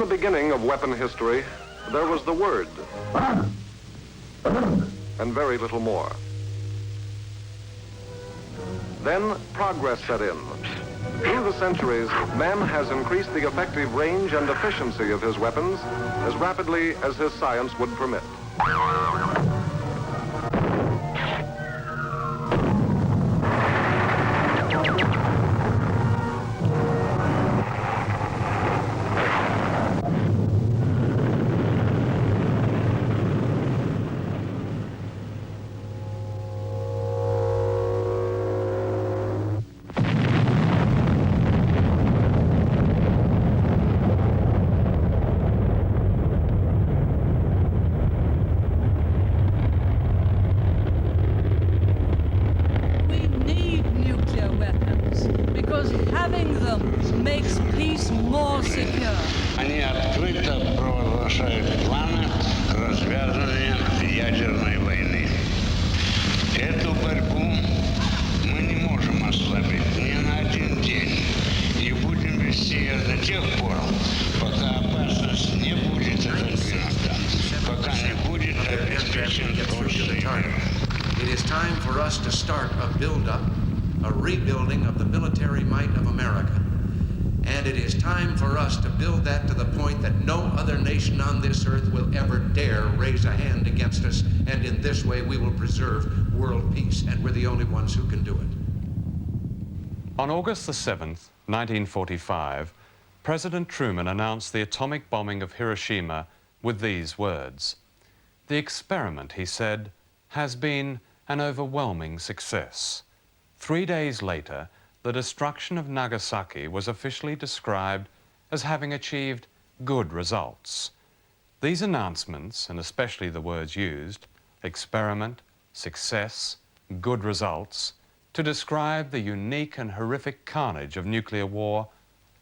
the beginning of weapon history, there was the word, and very little more. Then progress set in. Through the centuries, man has increased the effective range and efficiency of his weapons as rapidly as his science would permit. Makes peace more secure. Они открыто провозглашают планы к развязыванию ядерной войны. Эту борьбу мы не можем ослабить ни на один день и будем вести ее до тех пор, пока опасность не будет отодвинута, пока не будет обеспечен прочный мир. It is time for us to start a build-up, a rebuilding of the military might of America. And it is time for us to build that to the point that no other nation on this earth will ever dare raise a hand against us, and in this way we will preserve world peace, and we're the only ones who can do it. On August the 7th, 1945, President Truman announced the atomic bombing of Hiroshima with these words. The experiment, he said, has been an overwhelming success. 3 days later, the destruction of Nagasaki was officially described as having achieved good results. These announcements, and especially the words used, experiment, success, good results, to describe the unique and horrific carnage of nuclear war,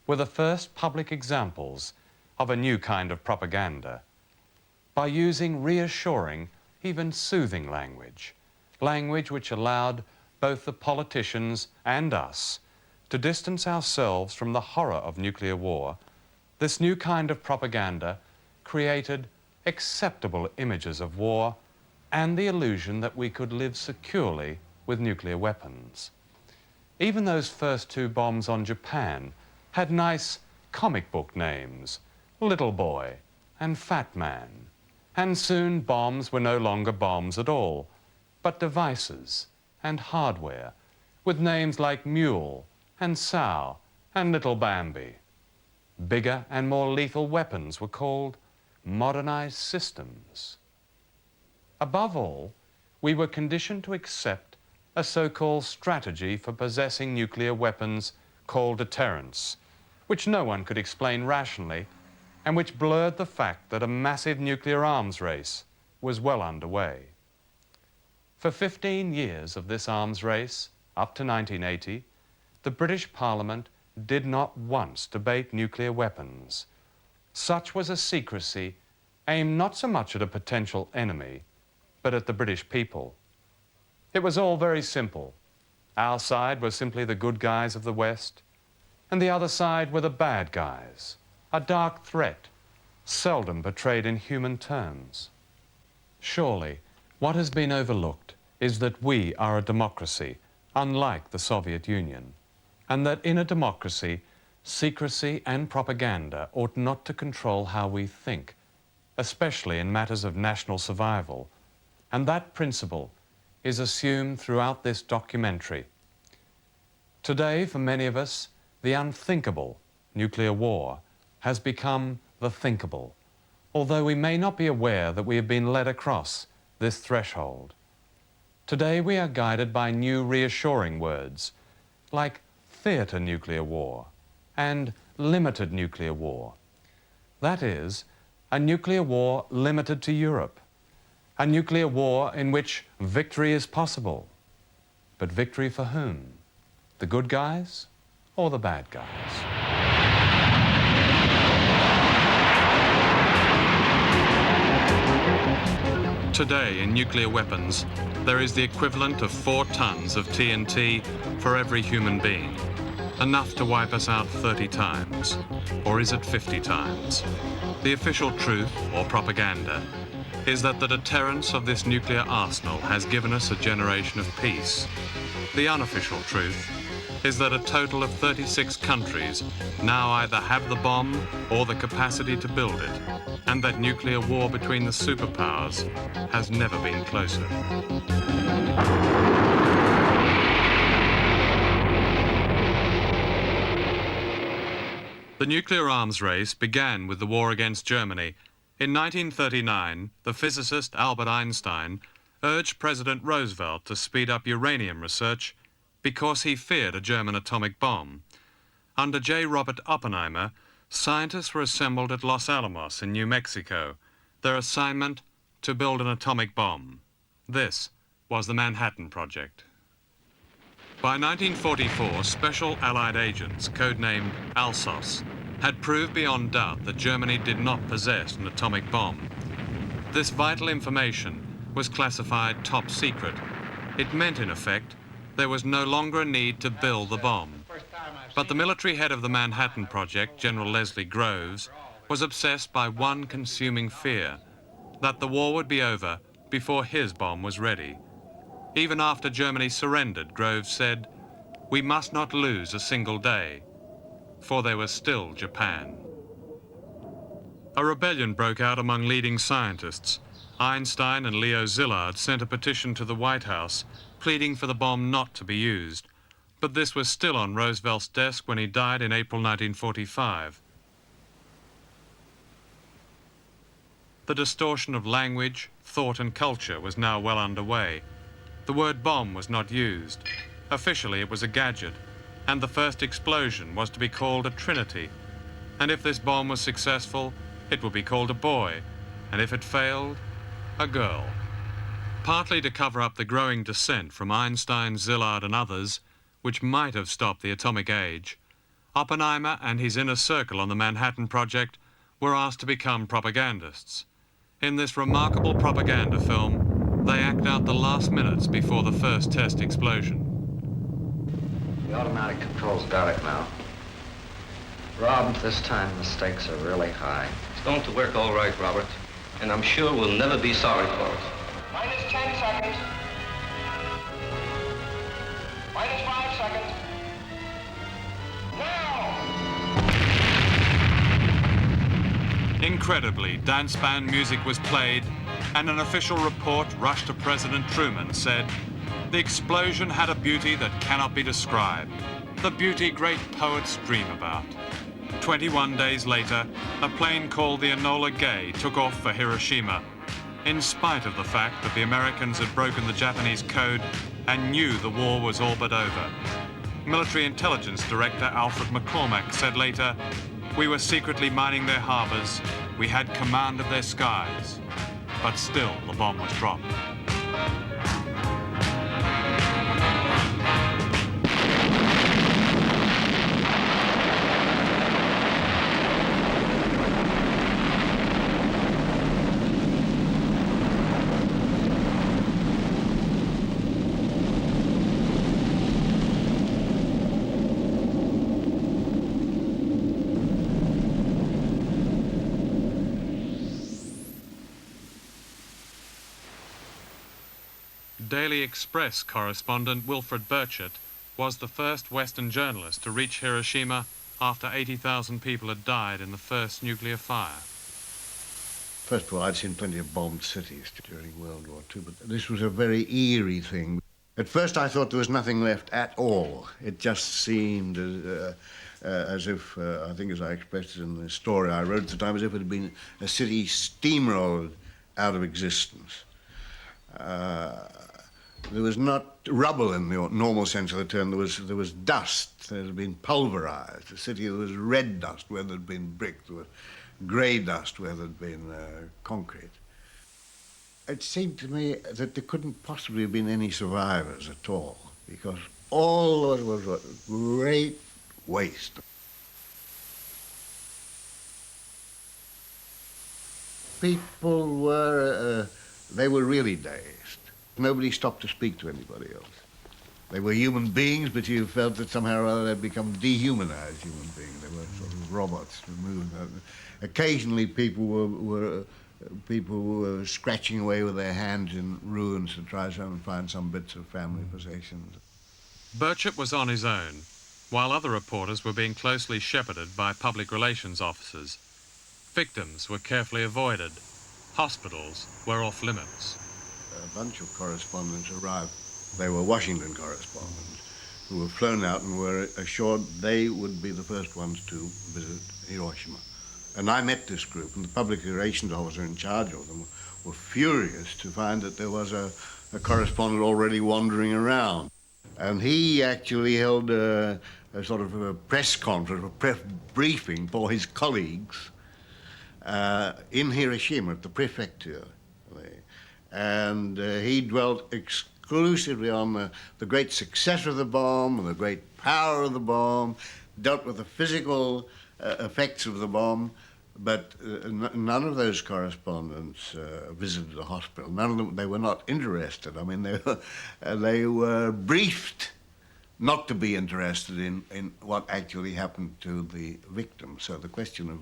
were the first public examples of a new kind of propaganda. By using reassuring, even soothing language, language which allowed both the politicians and us to distance ourselves from the horror of nuclear war, this new kind of propaganda created acceptable images of war and the illusion that we could live securely with nuclear weapons. Even those first two bombs on Japan had nice comic book names, Little Boy and Fat Man. And soon bombs were no longer bombs at all, but devices and hardware, with names like Mule and Sow and Little Bambi. Bigger and more lethal weapons were called modernized systems. Above all, we were conditioned to accept a so-called strategy for possessing nuclear weapons called deterrence, which no one could explain rationally, and which blurred the fact that a massive nuclear arms race was well underway. For 15 years of this arms race, up to 1980, the British Parliament did not once debate nuclear weapons. Such was a secrecy aimed not so much at a potential enemy, but at the British people. It was all very simple. Our side were simply the good guys of the West, and the other side were the bad guys, a dark threat, seldom portrayed in human terms. Surely, what has been overlooked is that we are a democracy, unlike the Soviet Union, and that in a democracy, secrecy and propaganda ought not to control how we think, especially in matters of national survival, and that principle is assumed throughout this documentary. Today, for many of us, the unthinkable, nuclear war, has become the thinkable, although we may not be aware that we have been led across this threshold. Today we are guided by new reassuring words, like theater nuclear war and limited nuclear war. That is, a nuclear war limited to Europe, a nuclear war in which victory is possible. But victory for whom? The good guys or the bad guys? Today, in nuclear weapons, there is the equivalent of 4 tons of TNT for every human being. enough to wipe us out 30 times? Or is it 50 times? The official truth, or propaganda, is that the deterrence of this nuclear arsenal has given us a generation of peace. The unofficial truth is that a total of 36 countries now either have the bomb or the capacity to build it, and that nuclear war between the superpowers has never been closer. The nuclear arms race began with the war against Germany. In 1939, the physicist Albert Einstein urged President Roosevelt to speed up uranium research because he feared a German atomic bomb. Under J. Robert Oppenheimer, scientists were assembled at Los Alamos in New Mexico, their assignment to build an atomic bomb. This was the Manhattan Project. By 1944, special Allied agents, codenamed Alsos, had proved beyond doubt that Germany did not possess an atomic bomb. This vital information was classified top secret. It meant, in effect, there was no longer a need to build the bomb. But the military head of the Manhattan Project, General Leslie Groves, was obsessed by one consuming fear, that the war would be over before his bomb was ready. Even after Germany surrendered, Groves said, "We must not lose a single day," for there was still Japan. A rebellion broke out among leading scientists. Einstein and Leo Szilard sent a petition to the White House pleading for the bomb not to be used, but this was still on Roosevelt's desk when he died in April 1945. The distortion of language, thought and culture was now well underway. The word bomb was not used. Officially it was a gadget, and the first explosion was to be called a trinity. And if this bomb was successful, it would be called a boy, and if it failed, a girl. Partly to cover up the growing dissent from Einstein, Szilard and others, which might have stopped the atomic age, Oppenheimer and his inner circle on the Manhattan Project were asked to become propagandists. In this remarkable propaganda film, they act out the last minutes before the first test explosion. The automatic controls got it now. Rob, this time the stakes are really high. It's going to work all right, Robert, and I'm sure we'll never be sorry for it. Minus 10 seconds. Minus 5 seconds. Now! Incredibly, dance band music was played, and an official report rushed to President Truman said, "The explosion had a beauty that cannot be described, the beauty great poets dream about." 21 days later, a plane called the Enola Gay took off for Hiroshima, in spite of the fact that the Americans had broken the Japanese code and knew the war was all but over. Military Intelligence Director Alfred McCormack said later, "We were secretly mining their harbors, we had command of their skies, but still the bomb was dropped." Daily Express correspondent Wilfred Burchett was the first Western journalist to reach Hiroshima after 80,000 people had died in the first nuclear fire. First of all, I'd seen plenty of bombed cities during World War II, but this was a very eerie thing. At first I thought there was nothing left at all. It just seemed as if, I think as I expressed it in the story I wrote at the time, as if it had been a city steamrolled out of existence. There was not rubble in the normal sense of the term. There was dust. There had been pulverized. The city, there was red dust where there had been brick. There was grey dust where there had been concrete. It seemed to me that there couldn't possibly have been any survivors at all, because all of it was a great waste. People were, they were really dazed. Nobody stopped to speak to anybody else. They were human beings, but you felt that somehow or other they'd become dehumanized human beings. They were sort of robots. Occasionally people were scratching away with their hands in ruins to try and find some bits of family possessions. Birchett was on his own, while other reporters were being closely shepherded by public relations officers. Victims were carefully avoided. Hospitals were off limits. A bunch of correspondents arrived. They were Washington correspondents who were flown out and were assured they would be the first ones to visit Hiroshima. And I met this group, and the public relations officer in charge of them were furious to find that there was a correspondent already wandering around. And he actually held a sort of a press conference, a press briefing for his colleagues in Hiroshima at the prefecture. And he dwelt exclusively on the great success of the bomb and the great power of the bomb, dealt with the physical effects of the bomb, but none of those correspondents visited the hospital. None of them, they were not interested. I mean, they were briefed not to be interested in what actually happened to the victims. So the question of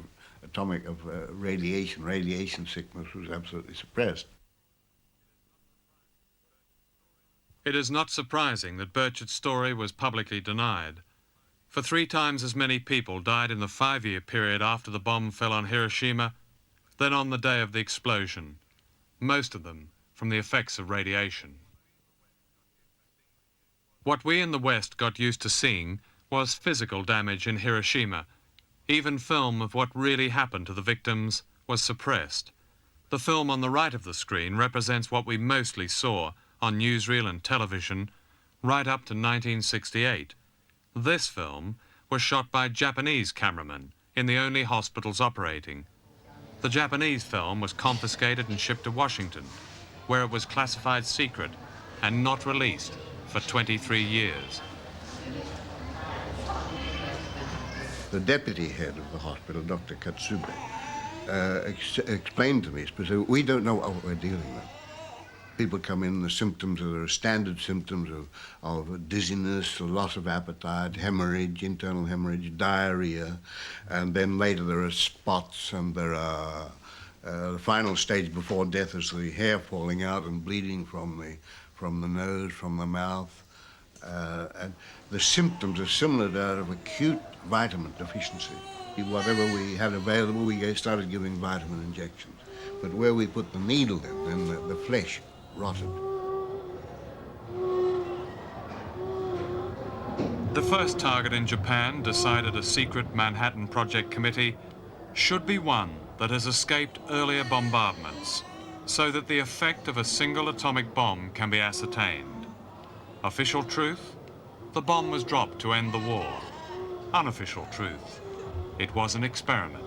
radiation sickness was absolutely suppressed. It is not surprising that Birchett's story was publicly denied. For 3 times as many people died in the 5-year period after the bomb fell on Hiroshima than on the day of the explosion, most of them from the effects of radiation. What we in the West got used to seeing was physical damage in Hiroshima. Even film of what really happened to the victims was suppressed. The film on the right of the screen represents what we mostly saw on newsreel and television right up to 1968. This film was shot by Japanese cameramen in the only hospitals operating. The Japanese film was confiscated and shipped to Washington, where it was classified secret and not released for 23 years. The deputy head of the hospital, Dr. Katsube, explained to me specifically, we don't know what we're dealing with. People come in, the symptoms are standard symptoms of dizziness, loss of appetite, hemorrhage, internal hemorrhage, diarrhea, and then later there are spots, and there are the final stage before death is the hair falling out and bleeding from the nose, from the mouth. And the symptoms are similar to that of acute vitamin deficiency. Whatever we had available, we started giving vitamin injections. But where we put the needle in, then the flesh rotted. The first target in Japan, decided a secret Manhattan Project committee, should be one that has escaped earlier bombardments, so that the effect of a single atomic bomb can be ascertained. Official truth? The bomb was dropped to end the war. Unofficial truth? It was an experiment.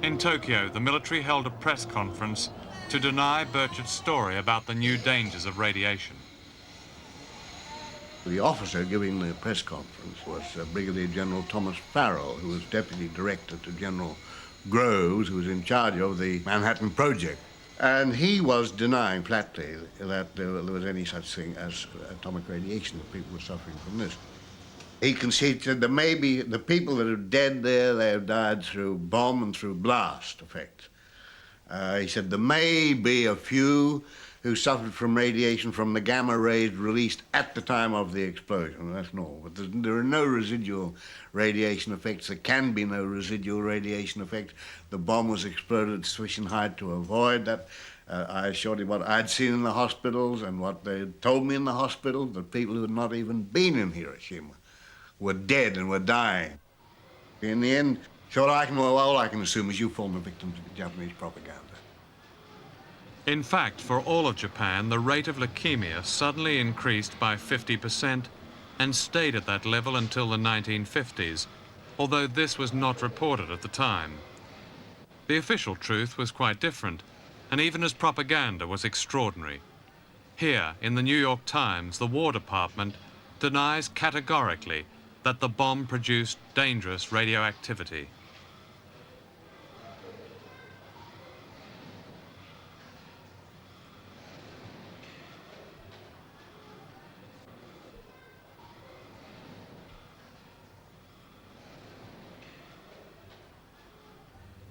In Tokyo, the military held a press conference to deny Birchett's story about the new dangers of radiation. The officer giving the press conference was Brigadier General Thomas Farrell, who was Deputy Director to General Groves, who was in charge of the Manhattan Project. And he was denying flatly that there was any such thing as atomic radiation, that people were suffering from this. He conceded that maybe the people that are dead there, they have died through bomb and through blast effects. He said there may be a few who suffered from radiation from the gamma rays released at the time of the explosion. That's normal. But there are no residual radiation effects. There can be no residual radiation effects. The bomb was exploded at sufficient height to avoid that. I assured him what I'd seen in the hospitals and what they had told me in the hospital, that people who had not even been in Hiroshima were dead and were dying. In the end, so all I can assume is you formed the victims of Japanese propaganda. In fact, for all of Japan, the rate of leukemia suddenly increased by 50% and stayed at that level until the 1950s, although this was not reported at the time. The official truth was quite different, and even as propaganda was extraordinary. Here, in the New York Times, the War Department denies categorically that the bomb produced dangerous radioactivity.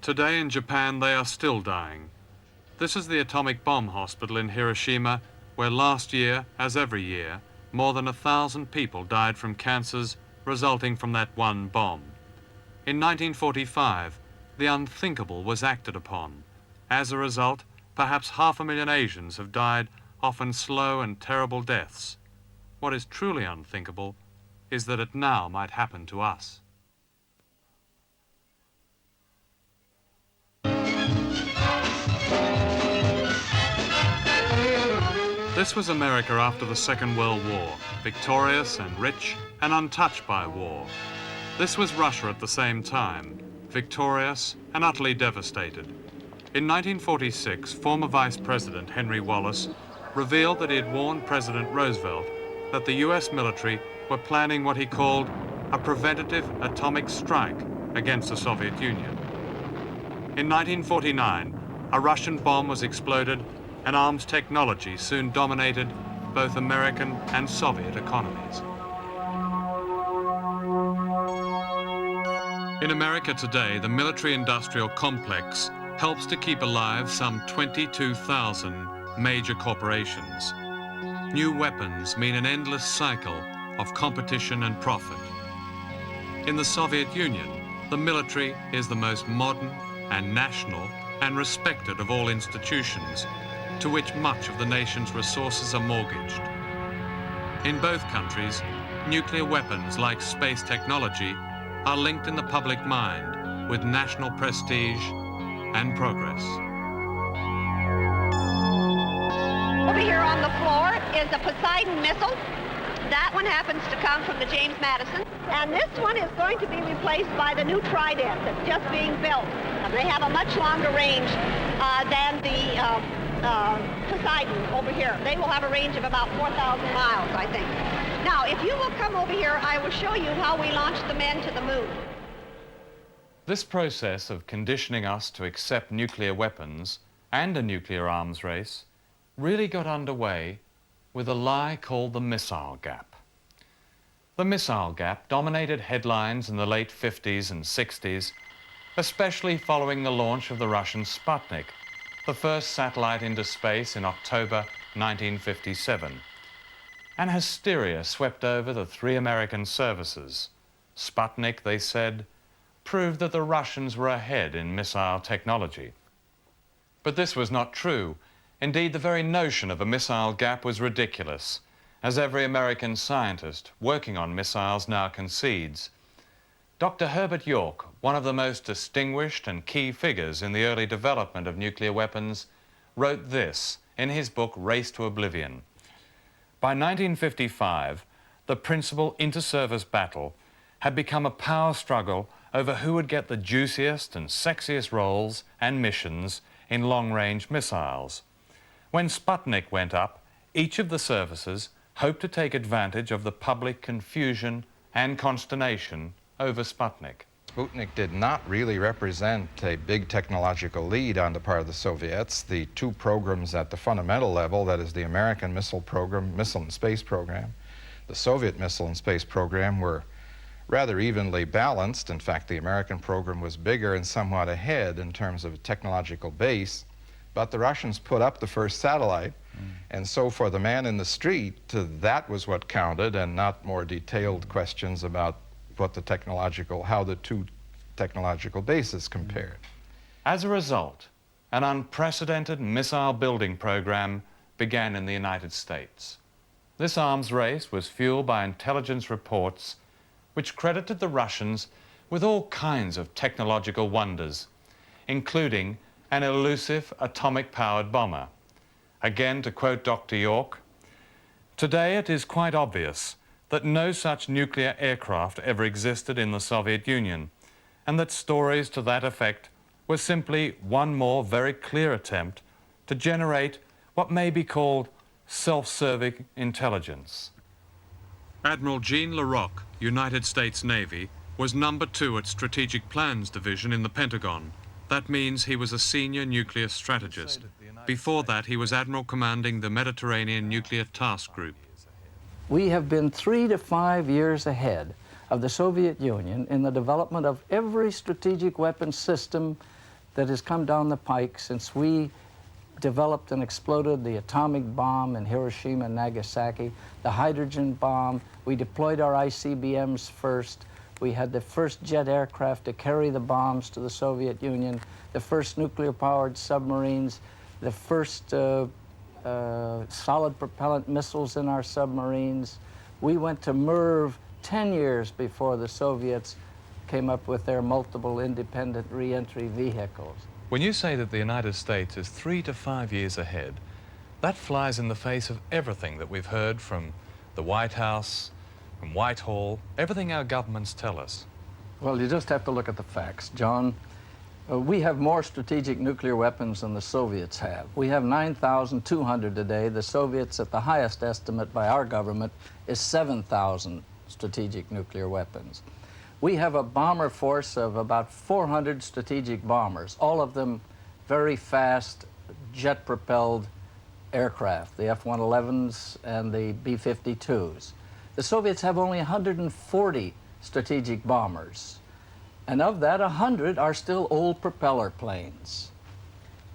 Today in Japan they are still dying. This is the atomic bomb hospital in Hiroshima, where last year, as every year, more than 1,000 people died from cancers resulting from that one bomb. In 1945, the unthinkable was acted upon. As a result, perhaps 500,000 Asians have died, often slow and terrible deaths. What is truly unthinkable is that it now might happen to us. This was America after the Second World War, victorious and rich and untouched by war. This was Russia at the same time, victorious and utterly devastated. In 1946, former Vice President Henry Wallace revealed that he had warned President Roosevelt that the US military were planning what he called a preventative atomic strike against the Soviet Union. In 1949, a Russian bomb was exploded and arms technology soon dominated both American and Soviet economies. In America today, the military-industrial complex helps to keep alive some 22,000 major corporations. New weapons mean an endless cycle of competition and profit. In the Soviet Union, the military is the most modern and national and respected of all institutions, to which much of the nation's resources are mortgaged. In both countries, nuclear weapons like space technology are linked in the public mind with national prestige and progress. Over here on the floor is a Poseidon missile. That one happens to come from the James Madison. And this one is going to be replaced by the new Trident that's just being built. They have a much longer range than the Poseidon over here. They will have a range of about 4,000 miles, I think. Now, if you will come over here, I will show you how we launched the men to the moon. This process of conditioning us to accept nuclear weapons and a nuclear arms race really got underway with a lie called the missile gap. The missile gap dominated headlines in the late 50s and 60s, especially following the launch of the Russian Sputnik, the first satellite into space in October 1957. And hysteria swept over the 3 American services. Sputnik, they said, proved that the Russians were ahead in missile technology. But this was not true. Indeed, the very notion of a missile gap was ridiculous, as every American scientist working on missiles now concedes. Dr. Herbert York, one of the most distinguished and key figures in the early development of nuclear weapons, wrote this in his book Race to Oblivion. By 1955, the principal inter-service battle had become a power struggle over who would get the juiciest and sexiest roles and missions in long-range missiles. When Sputnik went up, each of the services hoped to take advantage of the public confusion and consternation over Sputnik. Sputnik did not really represent a big technological lead on the part of the Soviets. The 2 programs at the fundamental level, that is the American missile program, missile and space program, the Soviet missile and space program, were rather evenly balanced. In fact, the American program was bigger and somewhat ahead in terms of a technological base, but the Russians put up the first satellite, and so for the man in the street, that was what counted, and not more detailed questions about what how the 2 technological bases compared. As a result, an unprecedented missile building program began in the United States. This arms race was fueled by intelligence reports which credited the Russians with all kinds of technological wonders, including an elusive atomic-powered bomber. Again, to quote Dr. York, "Today it is quite obvious that no such nuclear aircraft ever existed in the Soviet Union, and that stories to that effect were simply one more very clear attempt to generate what may be called self-serving intelligence." Admiral Jean LaRocque, United States Navy, was number 2 at Strategic Plans Division in the Pentagon. That means he was a senior nuclear strategist. Before that, he was Admiral commanding the Mediterranean Nuclear Task Group. We have been 3 to 5 years ahead of the Soviet Union in the development of every strategic weapons system that has come down the pike since we developed and exploded the atomic bomb in Hiroshima and Nagasaki, the hydrogen bomb. We deployed our ICBMs first. We had the first jet aircraft to carry the bombs to the Soviet Union, the first nuclear-powered submarines, the first solid propellant missiles in our submarines. We went to MERV 10 years before the Soviets came up with their multiple independent re-entry vehicles. When you say that the United States is 3 to 5 years ahead, that flies in the face of everything that we've heard from the White House, from Whitehall, everything our governments tell us. Well, you just have to look at the facts, John. We have more strategic nuclear weapons than the Soviets have. We have 9,200 today. The Soviets, at the highest estimate by our government, is 7,000 strategic nuclear weapons. We have a bomber force of about 400 strategic bombers, all of them very fast, jet-propelled aircraft, the F-111s and the B-52s. The Soviets have only 140 strategic bombers, and of that, 100 are still old propeller planes.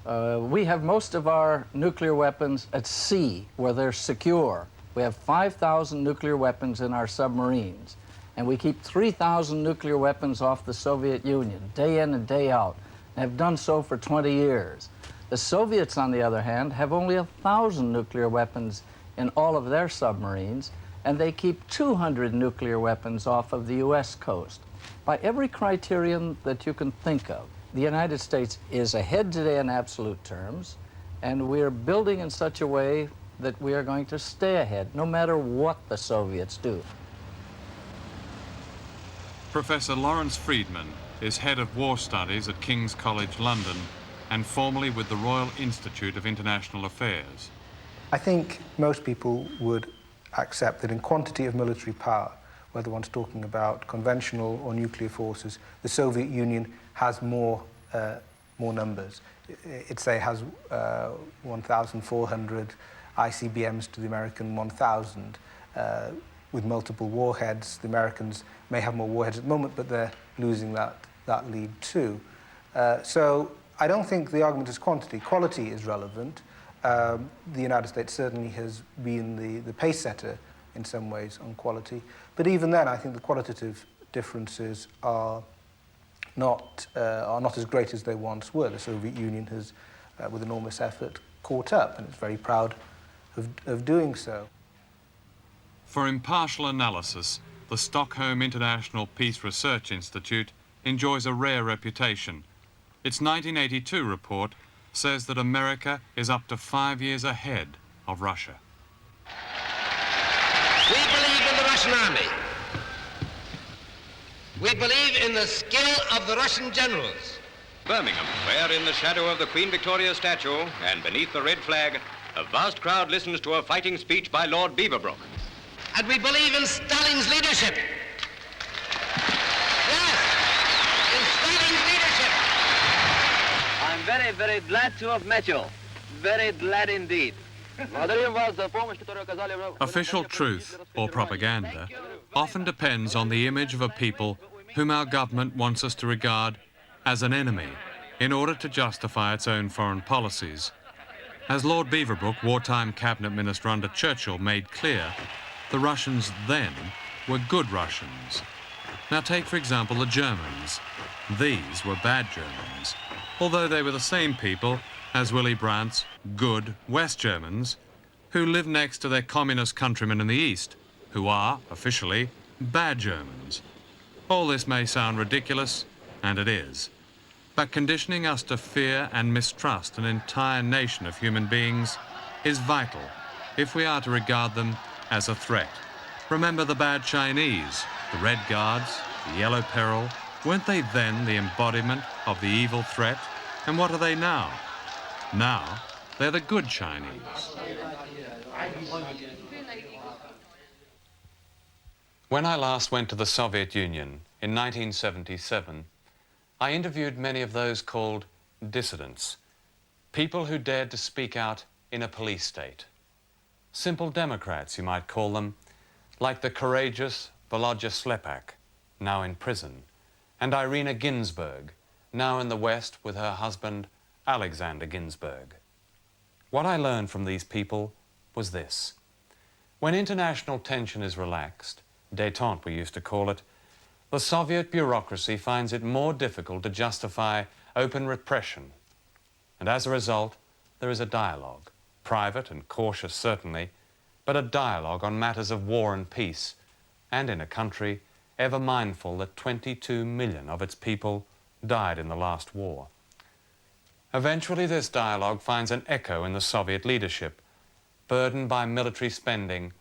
We have most of our nuclear weapons at sea, where they're secure. We have 5,000 nuclear weapons in our submarines. And we keep 3,000 nuclear weapons off the Soviet Union, day in and day out, and have done so for 20 years. The Soviets, on the other hand, have only 1,000 nuclear weapons in all of their submarines, and they keep 200 nuclear weapons off of the US coast. By every criterion that you can think of, the United States is ahead today in absolute terms, and we're building in such a way that we are going to stay ahead, no matter what the Soviets do. Professor Lawrence Freedman is head of war studies at King's College London and formerly with the Royal Institute of International Affairs. I think most people would accept that in quantity of military power, whether one's talking about conventional or nuclear forces, the Soviet Union has more numbers. It, say, has 1,400 ICBMs to the American 1,000. With multiple warheads. The Americans may have more warheads at the moment, but they're losing that lead too. So I don't think the argument is quantity. Quality is relevant. The United States certainly has been the pace setter in some ways on quality. But even then, I think the qualitative differences are not as great as they once were. The Soviet Union has, with enormous effort, caught up, and it's very proud of doing so. For impartial analysis, the Stockholm International Peace Research Institute enjoys a rare reputation. Its 1982 report says that America is up to 5 years ahead of Russia. We believe in the Russian army. We believe in the skill of the Russian generals. Birmingham, where in the shadow of the Queen Victoria statue and beneath the red flag, a vast crowd listens to a fighting speech by Lord Beaverbrook. And we believe in Stalin's leadership. Yes, in Stalin's leadership. I'm very, very glad to have met you. Very glad indeed. Official truth, or propaganda, often depends on the image of a people whom our government wants us to regard as an enemy in order to justify its own foreign policies. As Lord Beaverbrook, wartime cabinet minister under Churchill, made clear, the Russians then were good Russians. Now take, for example, the Germans. These were bad Germans, although they were the same people as Willy Brandt's good West Germans, who live next to their communist countrymen in the East, who are, officially, bad Germans. All this may sound ridiculous, and it is. But conditioning us to fear and mistrust an entire nation of human beings is vital if we are to regard them as a threat. Remember the bad Chinese, the Red Guards, the Yellow Peril? Weren't they then the embodiment of the evil threat? And what are they now? Now, they're the good Chinese. When I last went to the Soviet Union in 1977, I interviewed many of those called dissidents, people who dared to speak out in a police state. Simple Democrats, you might call them, like the courageous Volodya Slepak, now in prison, and Irina Ginsburg, now in the West with her husband, Alexander Ginsberg. What I learned from these people was this. When international tension is relaxed, détente we used to call it, the Soviet bureaucracy finds it more difficult to justify open repression. And as a result, there is a dialogue, private and cautious certainly, but a dialogue on matters of war and peace, and in a country ever mindful that 22 million of its people died in the last war. Eventually, this dialogue finds an echo in the Soviet leadership, burdened by military spending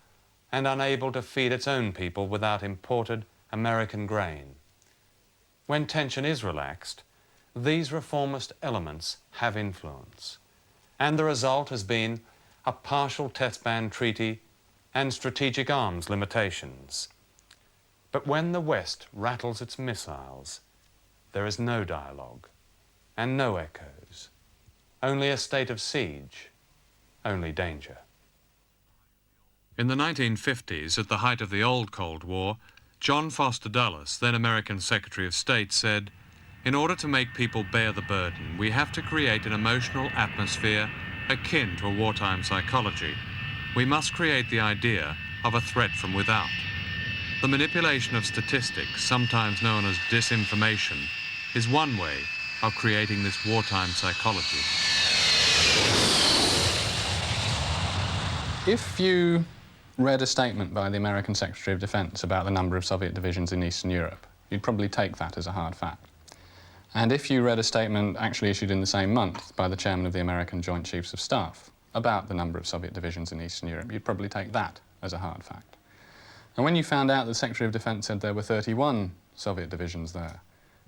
and unable to feed its own people without imported American grain. When tension is relaxed, these reformist elements have influence, and the result has been a partial test ban treaty and strategic arms limitations. But when the West rattles its missiles, there is no dialogue and no echoes, only a state of siege, only danger. In the 1950s, at the height of the old Cold War, John Foster Dulles, then American Secretary of State, said, "In order to make people bear the burden, we have to create an emotional atmosphere akin to a wartime psychology. We must create the idea of a threat from without. The manipulation of statistics, sometimes known as disinformation, is one way of creating this wartime psychology." If you read a statement by the American Secretary of Defense about the number of Soviet divisions in Eastern Europe, you'd probably take that as a hard fact. And if you read a statement actually issued in the same month by the chairman of the American Joint Chiefs of Staff about the number of Soviet divisions in Eastern Europe, you'd probably take that as a hard fact. And when you found out the Secretary of Defense said there were 31 Soviet divisions there,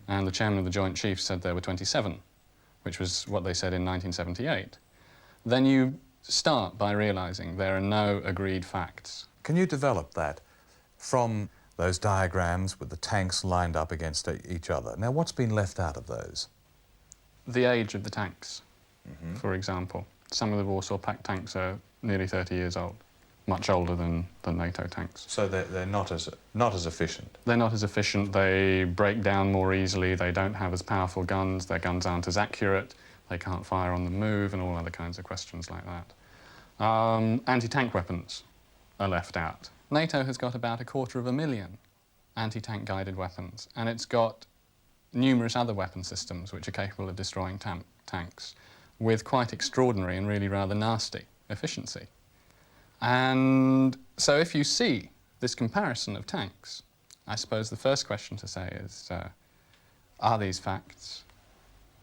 and the chairman of the Joint Chiefs said there were 27, which was what they said in 1978, then you start by realizing there are no agreed facts. Can you develop that from those diagrams with the tanks lined up against each other? Now, what's been left out of those? The age of the tanks, for example. Some of the Warsaw Pact tanks are nearly 30 years old, much older than NATO tanks. So they're not as efficient? They're not as efficient. They break down more easily. They don't have as powerful guns. Their guns aren't as accurate. They can't fire on the move and all other kinds of questions like that. Anti-tank weapons are left out. NATO has got about 250,000 anti-tank guided weapons, and it's got numerous other weapon systems which are capable of destroying tanks with quite extraordinary and really rather nasty efficiency. And so if you see this comparison of tanks, I suppose the first question to say is, are these facts?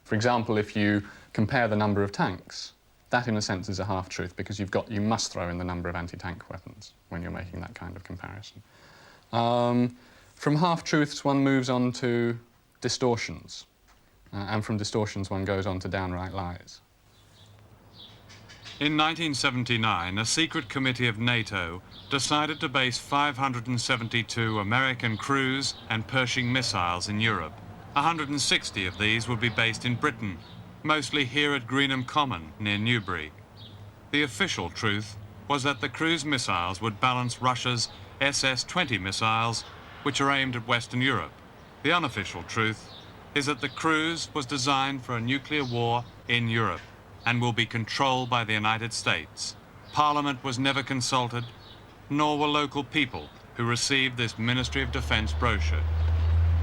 For example, if you compare the number of tanks, that in a sense is a half-truth, because you must throw in the number of anti-tank weapons when you're making that kind of comparison. From half-truths one moves on to distortions, and from distortions one goes on to downright lies. In 1979, a secret committee of NATO decided to base 572 American cruise and Pershing missiles in Europe. 160 of these would be based in Britain, mostly here at Greenham Common, near Newbury. The official truth was that the cruise missiles would balance Russia's SS-20 missiles, which are aimed at Western Europe. The unofficial truth is that the cruise was designed for a nuclear war in Europe and will be controlled by the United States. Parliament was never consulted, nor were local people who received this Ministry of Defense brochure.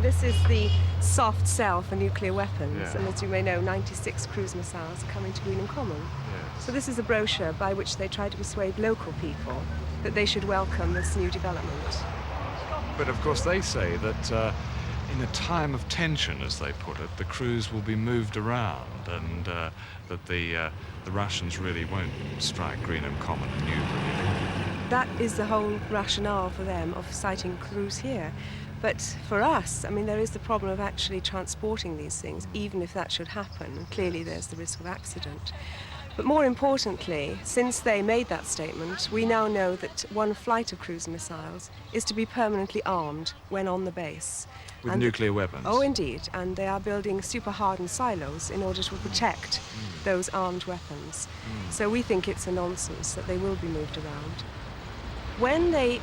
This is the soft sell for nuclear weapons, and as you may know, 96 cruise missiles are coming to Greenham Common. So this is a brochure by which they try to persuade local people that they should welcome this new development. But of course they say that in a time of tension, as they put it, the crews will be moved around, and that the Russians really won't strike Greenham Common and Newbury. That is the whole rationale for them of siting crews here. But for us, I mean, there is the problem of actually transporting these things, even if that should happen, and clearly there's the risk of accident. But more importantly, since they made that statement, we now know that one flight of cruise missiles is to be permanently armed when on the base. With nuclear weapons? Oh, indeed. And they are building super-hardened silos in order to protect those armed weapons. So we think it's a nonsense that they will be moved around. When they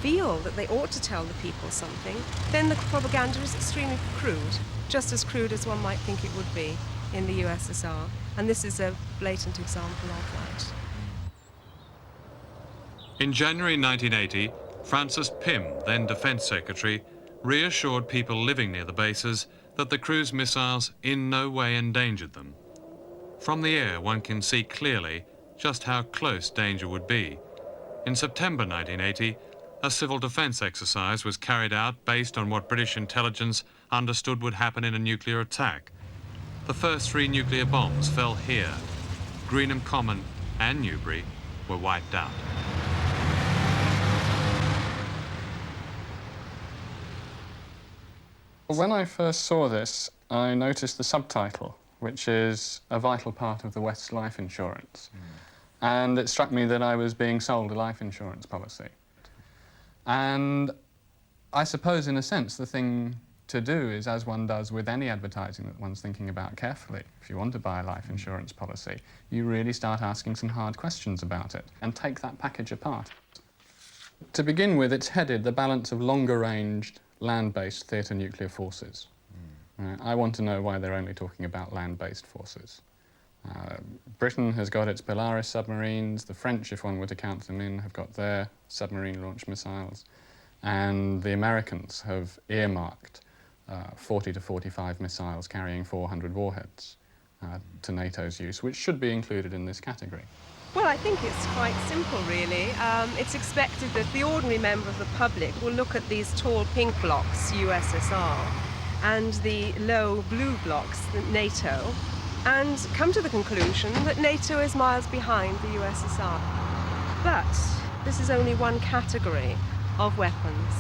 feel that they ought to tell the people something, then the propaganda is extremely crude. just as crude as one might think it would be in the USSR. And this is a blatant example of that. In January 1980, Francis Pym, then Defence Secretary, reassured people living near the bases that the cruise missiles in no way endangered them. From the air, one can see clearly just how close danger would be. In September 1980, a civil defence exercise was carried out based on what British intelligence understood would happen in a nuclear attack. The first 3 nuclear bombs fell here. Greenham Common and Newbury were wiped out. When I first saw this, I noticed the subtitle, which is a vital part of the West's life insurance. And it struck me that I was being sold a life insurance policy. And I suppose, in a sense, the thing to do is, as one does with any advertising that one's thinking about carefully, if you want to buy a life insurance policy, you really start asking some hard questions about it and take that package apart. To begin with, it's headed the balance of longer-ranged, land-based theatre nuclear forces. I want to know why they're only talking about land-based forces. Britain has got its Polaris submarines, the French, if one were to count them in, have got their submarine-launched missiles, and the Americans have earmarked 40 to 45 missiles carrying 400 warheads to NATO's use, which should be included in this category. Well, I think it's quite simple, really. It's expected that the ordinary member of the public will look at these tall pink blocks, USSR, and the low blue blocks, NATO, and come to the conclusion that NATO is miles behind the USSR. But this is only one category of weapons,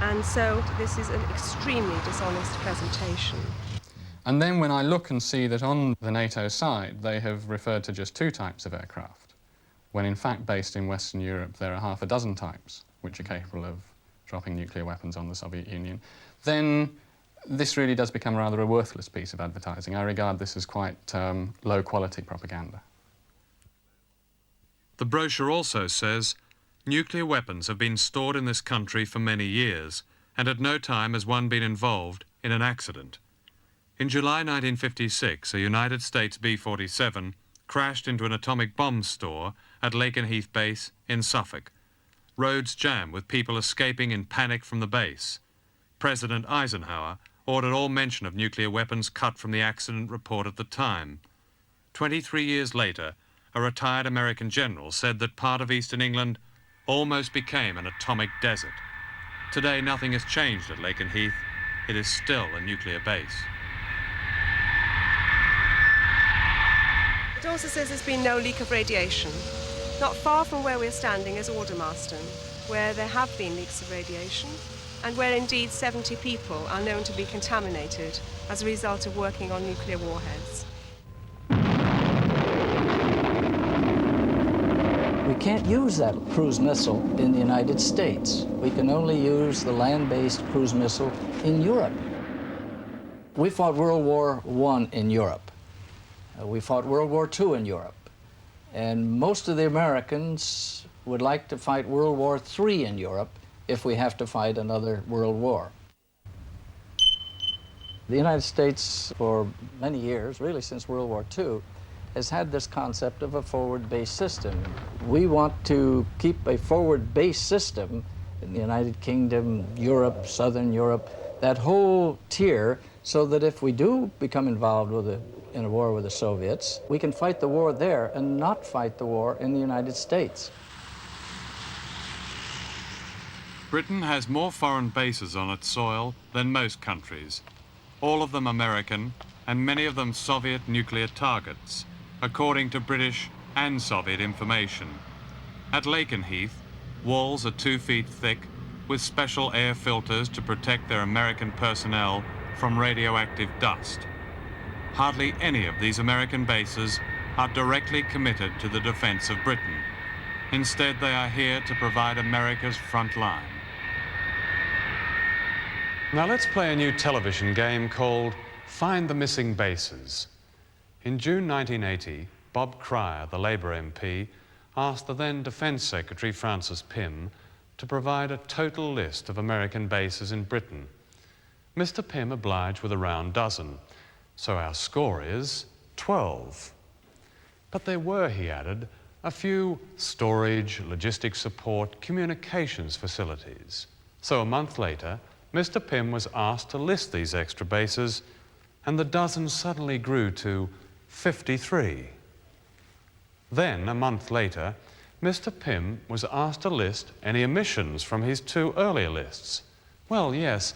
and so this is an extremely dishonest presentation. And then when I look and see that on the NATO side they have referred to just 2 types of aircraft, when in fact based in Western Europe there are half a dozen types which are capable of dropping nuclear weapons on the Soviet Union, then this really does become rather a worthless piece of advertising. I regard this as quite low-quality propaganda. The brochure also says nuclear weapons have been stored in this country for many years, and at no time has one been involved in an accident. In July 1956, a United States B-47 crashed into an atomic bomb store at Lakenheath Base in Suffolk. Roads jammed with people escaping in panic from the base. President Eisenhower ordered all mention of nuclear weapons cut from the accident report at the time. 23 years later, a retired American general said that part of eastern England almost became an atomic desert. Today, nothing has changed at Lakenheath. It is still a nuclear base. It also says there's been no leak of radiation. Not far from where we're standing is Aldermaston, where there have been leaks of radiation, and where indeed 70 people are known to be contaminated as a result of working on nuclear warheads. We can't use that cruise missile in the United States. We can only use the land-based cruise missile in Europe. We fought World War I in Europe. We fought World War II in Europe. And most of the Americans would like to fight World War III in Europe if we have to fight another world war. The United States, for many years, really since World War II, has had this concept of a forward-based system. We want to keep a forward-based system in the United Kingdom, Europe, Southern Europe, that whole tier, so that if we do become involved in a war with the Soviets, we can fight the war there and not fight the war in the United States. Britain has more foreign bases on its soil than most countries, all of them American and many of them Soviet nuclear targets, according to British and Soviet information. At Lakenheath, walls are 2 feet thick with special air filters to protect their American personnel from radioactive dust. Hardly any of these American bases are directly committed to the defense of Britain. Instead, they are here to provide America's front line. Now let's play a new television game called Find the Missing Bases. In June 1980, Bob Cryer, the Labour MP, asked the then Defence Secretary Francis Pym to provide a total list of American bases in Britain. Mr. Pym obliged with a round dozen, so our score is 12. But there were, he added, a few storage, logistics support, communications facilities. So a month later, Mr. Pym was asked to list these extra bases, and the dozen suddenly grew to 53. Then, a month later, Mr. Pym was asked to list any omissions from his 2 earlier lists. Well, yes,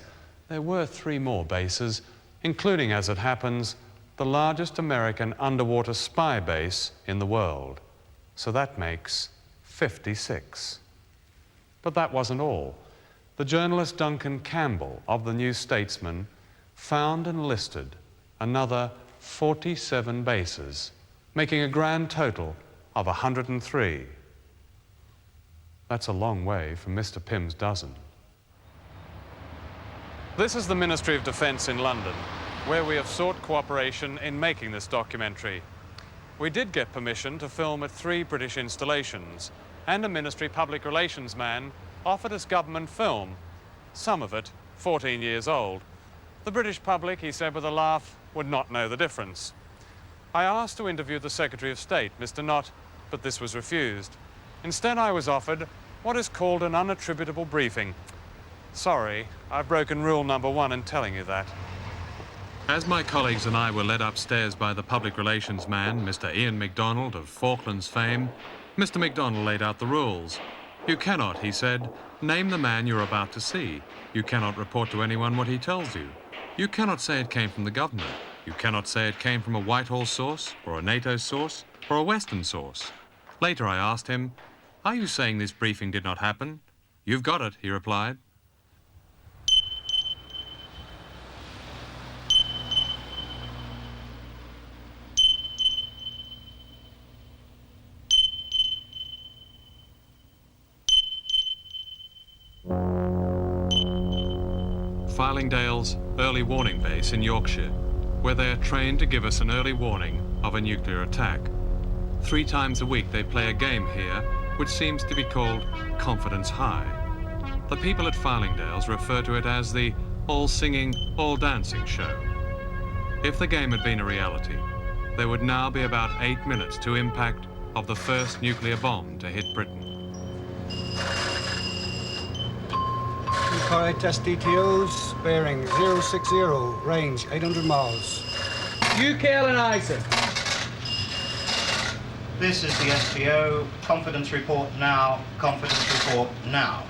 there were 3 more bases, including, as it happens, the largest American underwater spy base in the world. So that makes 56. But that wasn't all. The journalist Duncan Campbell of the New Statesman found and listed another 47 bases, making a grand total of 103. That's a long way from Mr. Pym's dozen. This is the Ministry of Defence in London, where we have sought cooperation in making this documentary. We did get permission to film at 3 British installations, and a Ministry Public Relations man offered us government film, some of it 14 years old. The British public, he said with a laugh, would not know the difference. I asked to interview the Secretary of State, Mr. Nott, but this was refused. Instead, I was offered what is called an unattributable briefing. Sorry, I've broken rule number 1 in telling you that. As my colleagues and I were led upstairs by the public relations man, Mr. Ian MacDonald of Falklands fame, Mr. MacDonald laid out the rules. You cannot, he said, name the man you're about to see. You cannot report to anyone what he tells you. You cannot say it came from the government. You cannot say it came from a Whitehall source, or a NATO source, or a Western source. Later I asked him, "Are you saying this briefing did not happen?" "You've got it," he replied. Fylingdale's early warning base in Yorkshire, where they are trained to give us an early warning of a nuclear attack. 3 times a week they play a game here, which seems to be called Confidence High. The people at Fylingdale's refer to it as the all-singing, all-dancing show. If the game had been a reality, there would now be about 8 minutes to impact of the first nuclear bomb to hit Britain. Correct SDTOs, bearing 060, range 800 miles. UKL and ISA. This is the STO. Confidence report now. Confidence report now.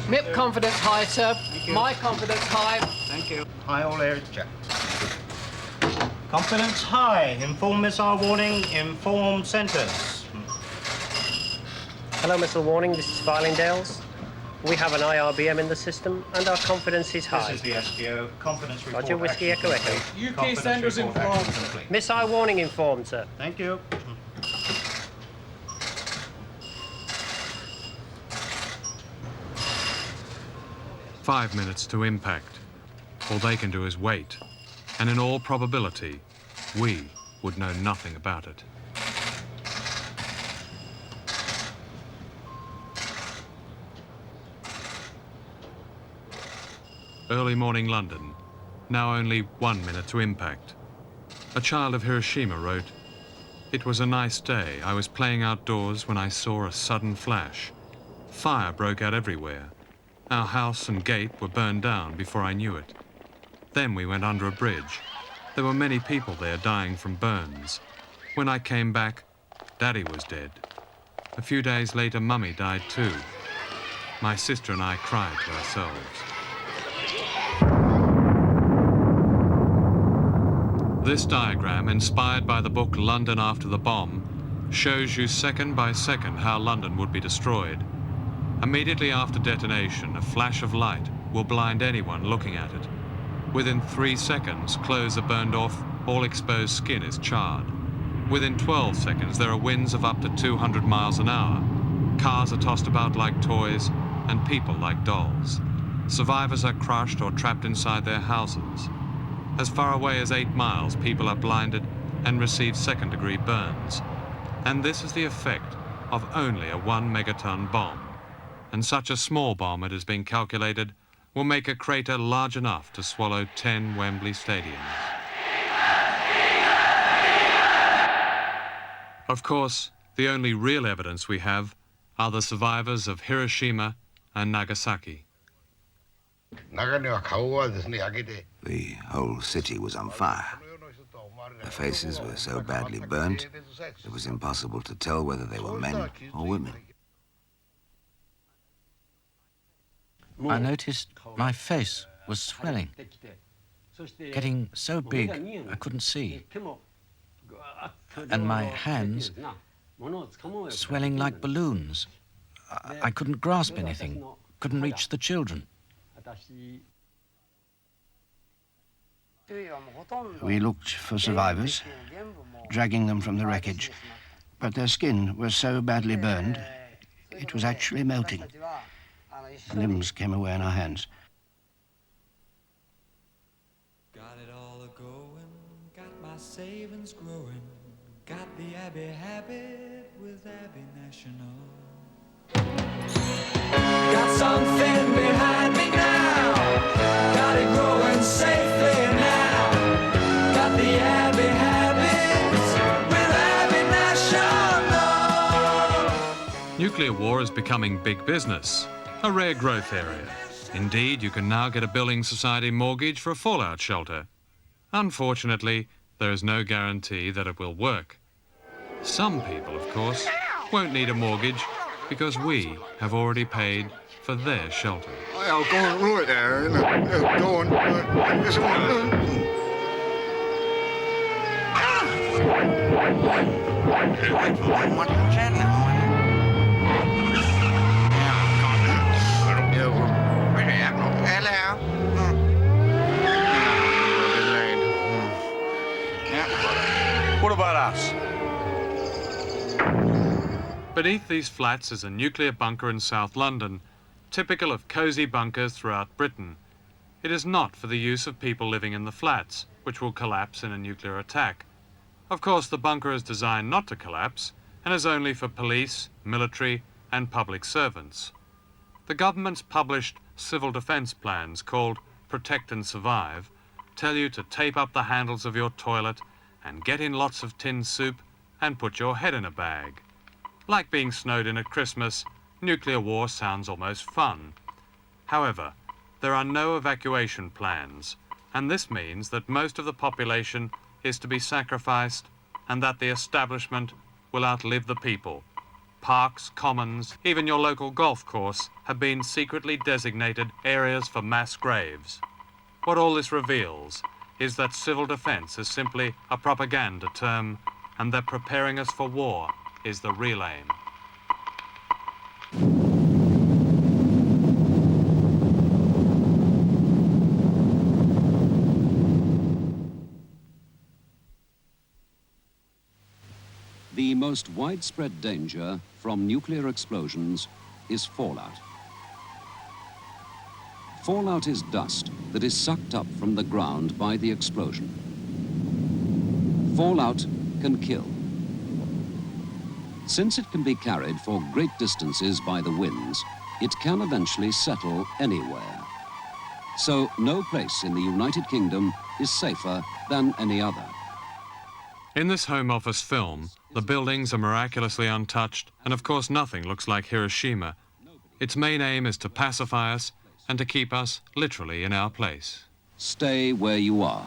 MIP confidence high, sir. My confidence high. Thank you. High all air check. Confidence high. Inform missile warning. Inform centers. Hello, missile warning. This is Fylingdale's. We have an IRBM in the system, and our confidence is high. This is the STO. Confidence report. Roger, Whiskey Echo Echo. UK senders informed. Missile warning informed, sir. Thank you. "5 minutes to impact. All they can do is wait, and in all probability, we would know nothing about it." Early morning London, now only 1 minute to impact. A child of Hiroshima wrote, "It was a nice day. I was playing outdoors when I saw a sudden flash. Fire broke out everywhere. Our house and gate were burned down before I knew it. Then we went under a bridge. There were many people there dying from burns. When I came back, Daddy was dead. A few days later, Mummy died too. My sister and I cried to ourselves." This diagram, inspired by the book London After the Bomb, shows you second by second how London would be destroyed. Immediately after detonation, a flash of light will blind anyone looking at it. Within 3 seconds, clothes are burned off, all exposed skin is charred. Within 12 seconds, there are winds of up to 200 miles an hour. Cars are tossed about like toys, and people like dolls. Survivors are crushed or trapped inside their houses. As far away as 8 miles, people are blinded and receive second-degree burns. And this is the effect of only a 1 megaton bomb. and such a small bomb, it has been calculated, will make a crater large enough to swallow 10 Wembley stadiums. Of course, the only real evidence we have are the survivors of Hiroshima and Nagasaki. The whole city was on fire. Their faces were so badly burnt, it was impossible to tell whether they were men or women. I noticed my face was swelling, getting so big I couldn't see, and my hands swelling like balloons. I couldn't grasp anything, couldn't reach the children. We looked for survivors, dragging them from the wreckage, but their skin was so badly burned, it was actually melting. Limbs came away in our hands. Got it all a-going, got my savings growing, got the Abbey habit with Abbey National. Got something behind me now, got it growing safely now, got the Abbey habits with Abbey National. Nuclear war is becoming big business, a rare growth area. Indeed, you can now get a building society mortgage for a fallout shelter. Unfortunately, there is no guarantee that it will work. Some people, of course, won't need a mortgage because we have already paid for their shelter. Well, go on right there, isn't it? Go on. This one. What was that now? What about us? Beneath these flats is a nuclear bunker in South London, typical of cosy bunkers throughout Britain. It is not for the use of people living in the flats, which will collapse in a nuclear attack. Of course, the bunker is designed not to collapse and is only for police, military, and public servants. The government's published civil defence plans, called Protect and Survive, tell you to tape up the handles of your toilet and get in lots of tin soup and put your head in a bag. Like being snowed in at Christmas, nuclear war sounds almost fun. However, there are no evacuation plans, and this means that most of the population is to be sacrificed and that the establishment will outlive the people. Parks, commons, even your local golf course have been secretly designated areas for mass graves. What all this reveals is that civil defence is simply a propaganda term and that preparing us for war is the real aim. The most widespread danger from nuclear explosions is fallout. Fallout is dust that is sucked up from the ground by the explosion. Fallout can kill. Since it can be carried for great distances by the winds, it can eventually settle anywhere. So no place in the United Kingdom is safer than any other. In this Home Office film, the buildings are miraculously untouched, and of course nothing looks like Hiroshima. Its main aim is to pacify us and to keep us literally in our place. Stay where you are.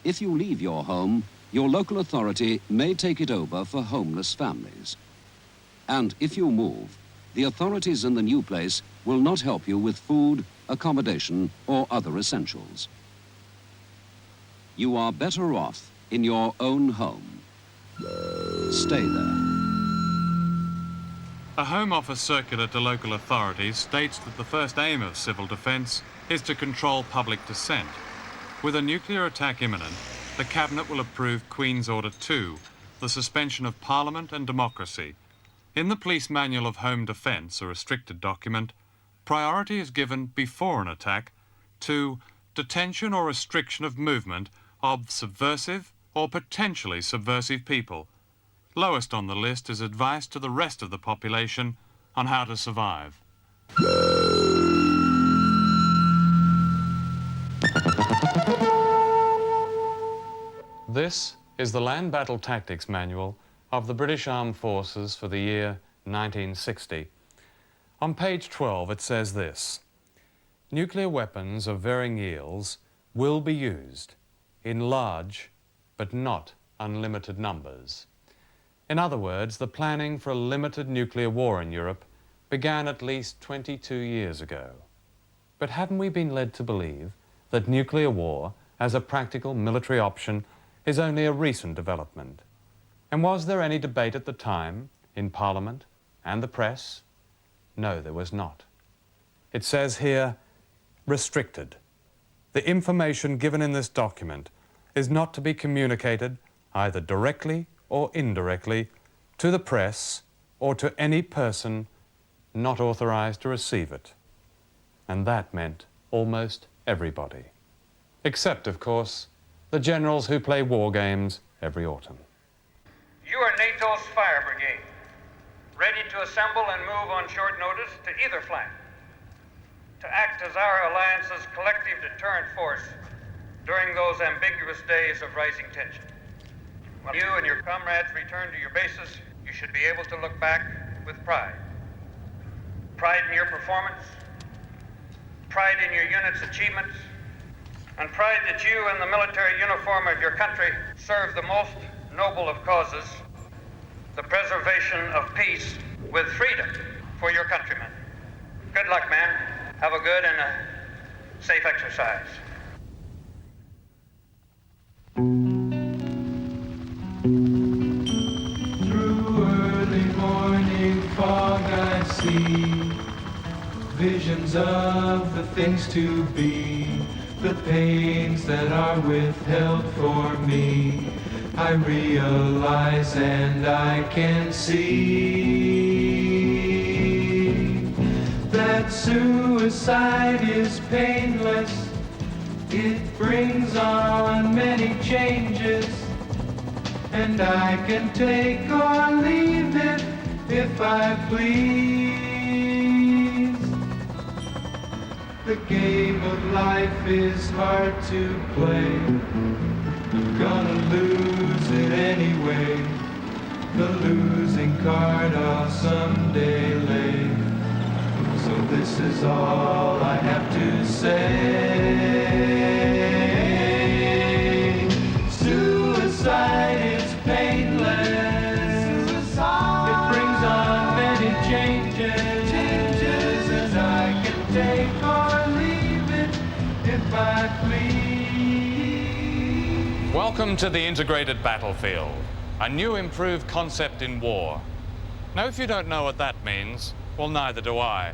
If you leave your home, your local authority may take it over for homeless families. And if you move, the authorities in the new place will not help you with food, accommodation, or other essentials. You are better off in your own home. Stay there. A Home Office circular to local authorities states that the first aim of civil defence is to control public dissent. With a nuclear attack imminent, the Cabinet will approve Queen's Order 2, the suspension of Parliament and democracy. In the Police Manual of Home Defence, a restricted document, priority is given before an attack to detention or restriction of movement of subversive or potentially subversive people. Lowest on the list is advice to the rest of the population on how to survive. This is the Land Battle Tactics Manual of the British Armed Forces for the year 1960. On page 12 it says this: nuclear weapons of varying yields will be used in large but not unlimited numbers. In other words, the planning for a limited nuclear war in Europe began at least 22 years ago. But haven't we been led to believe that nuclear war as a practical military option is only a recent development? And was there any debate at the time in Parliament and the press? No, there was not. It says here, restricted. The information given in this document is not to be communicated either directly or indirectly to the press or to any person not authorized to receive it. And that meant almost everybody. Except, of course, the generals who play war games every autumn. You are NATO's fire brigade, ready to assemble and move on short notice to either flank, to act as our alliance's collective deterrent force during those ambiguous days of rising tension. When you and your comrades return to your bases, you should be able to look back with pride. Pride in your performance, pride in your unit's achievements, and pride that you in the military uniform of your country serve the most noble of causes, the preservation of peace with freedom for your countrymen. Good luck, man. Have a good and a safe exercise. Through early morning fog I see visions of the things to be, the pains that are withheld for me. I realize and I can see that suicide is painless. It brings on many changes, and I can take or leave it if I please. The game of life is hard to play. I'm gonna lose it anyway. The losing card I'll someday lay. So this is all I have to say. Suicide is painless. It brings on many changes, and I can take or leave it if I please. Welcome to the integrated battlefield, a new improved concept in war. Now, if you don't know what that means, well, neither do I.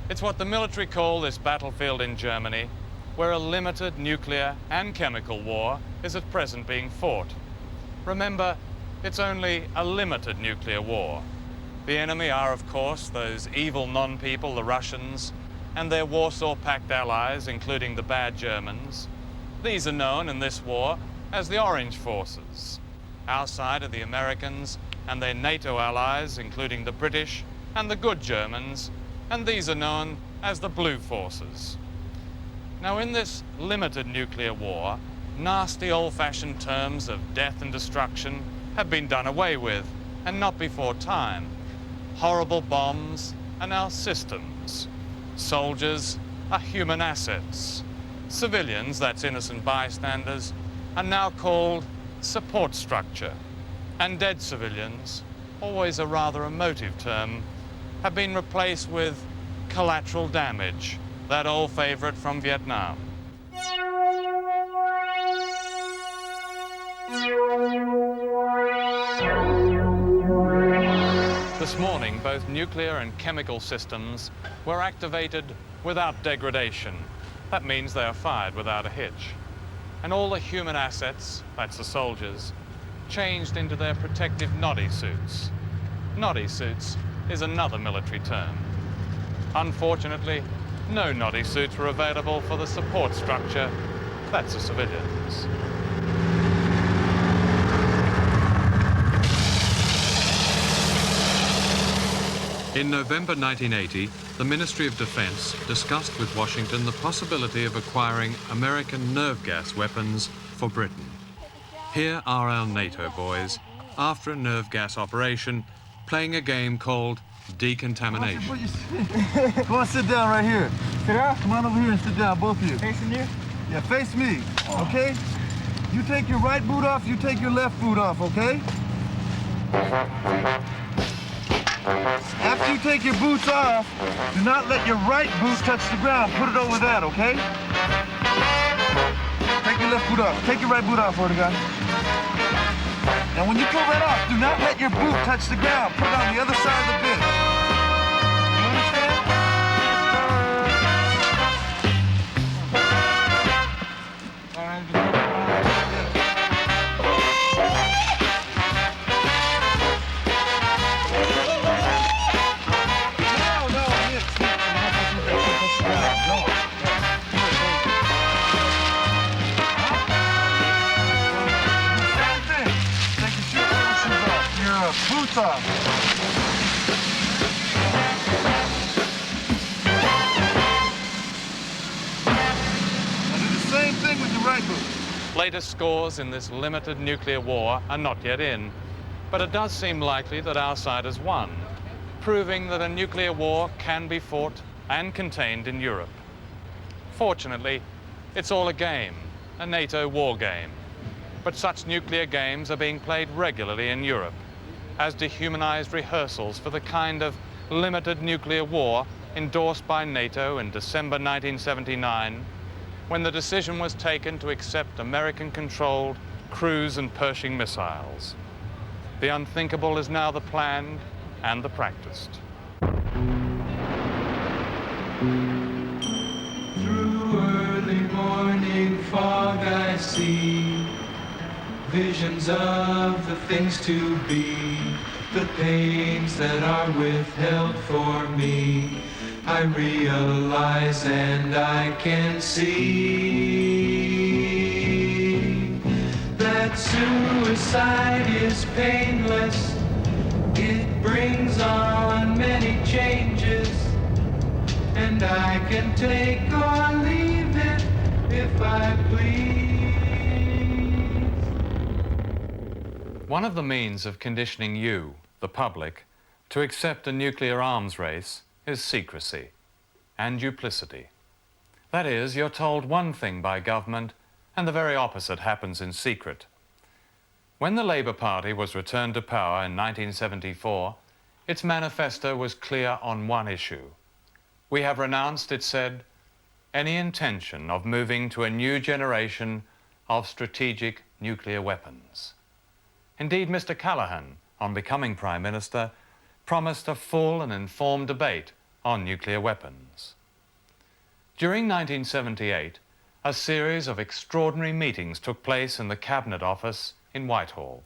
It's what the military call this battlefield in Germany, where a limited nuclear and chemical war is at present being fought. Remember, it's only a limited nuclear war. The enemy are, of course, those evil non-people, the Russians, and their Warsaw Pact allies, including the bad Germans. These are known in this war as the Orange Forces. Our side are the Americans and their NATO allies, including the British and the good Germans, and these are known as the Blue Forces. Now, in this limited nuclear war, nasty old-fashioned terms of death and destruction have been done away with, and not before time. Horrible bombs are now systems. Soldiers are human assets. Civilians, that's innocent bystanders, are now called support structure. And dead civilians, always a rather emotive term, have been replaced with collateral damage, that old favorite from Vietnam. This morning, both nuclear and chemical systems were activated without degradation. That means they are fired without a hitch. And all the human assets, that's the soldiers, changed into their protective noddy suits. Noddy suits is another military term. Unfortunately, no noddy suits were available for the support structure, that's the civilians. In November 1980, the Ministry of Defense discussed with Washington the possibility of acquiring American nerve gas weapons for Britain. Here are our NATO boys, after a nerve gas operation, playing a game called decontamination. Go and sit down right here. Sit down? Come on over here and sit down, both of you. Facing you? Yeah, face me, okay? You take your right boot off, you take your left boot off, okay? After you take your boots off, do not let your right boot touch the ground. Put it over that, okay? Take your left boot off. Take your right boot off, Order Guy. And when you pull that off, do not let your boot touch the ground. Put it on the other side of the bench. You understand? Boots off. And do the same thing with your right boot. Latest scores in this limited nuclear war are not yet in, but it does seem likely that our side has won, proving that a nuclear war can be fought and contained in Europe. Fortunately, it's all a game, a NATO war game. But such nuclear games are being played regularly in Europe as dehumanized rehearsals for the kind of limited nuclear war endorsed by NATO in December 1979, when the decision was taken to accept American-controlled cruise and Pershing missiles. The unthinkable is now the planned and the practiced. Through early morning fog I see visions of the things to be, the pains that are withheld for me. I realize and I can see that suicide is painless. It brings on many changes, and I can take or leave it if I please. One of the means of conditioning you, the public, to accept a nuclear arms race is secrecy and duplicity. That is, you're told one thing by government and the very opposite happens in secret. When the Labour Party was returned to power in 1974, its manifesto was clear on one issue. We have renounced, it said, any intention of moving to a new generation of strategic nuclear weapons. Indeed, Mr. Callaghan, on becoming Prime Minister, promised a full and informed debate on nuclear weapons. During 1978, a series of extraordinary meetings took place in the Cabinet Office in Whitehall.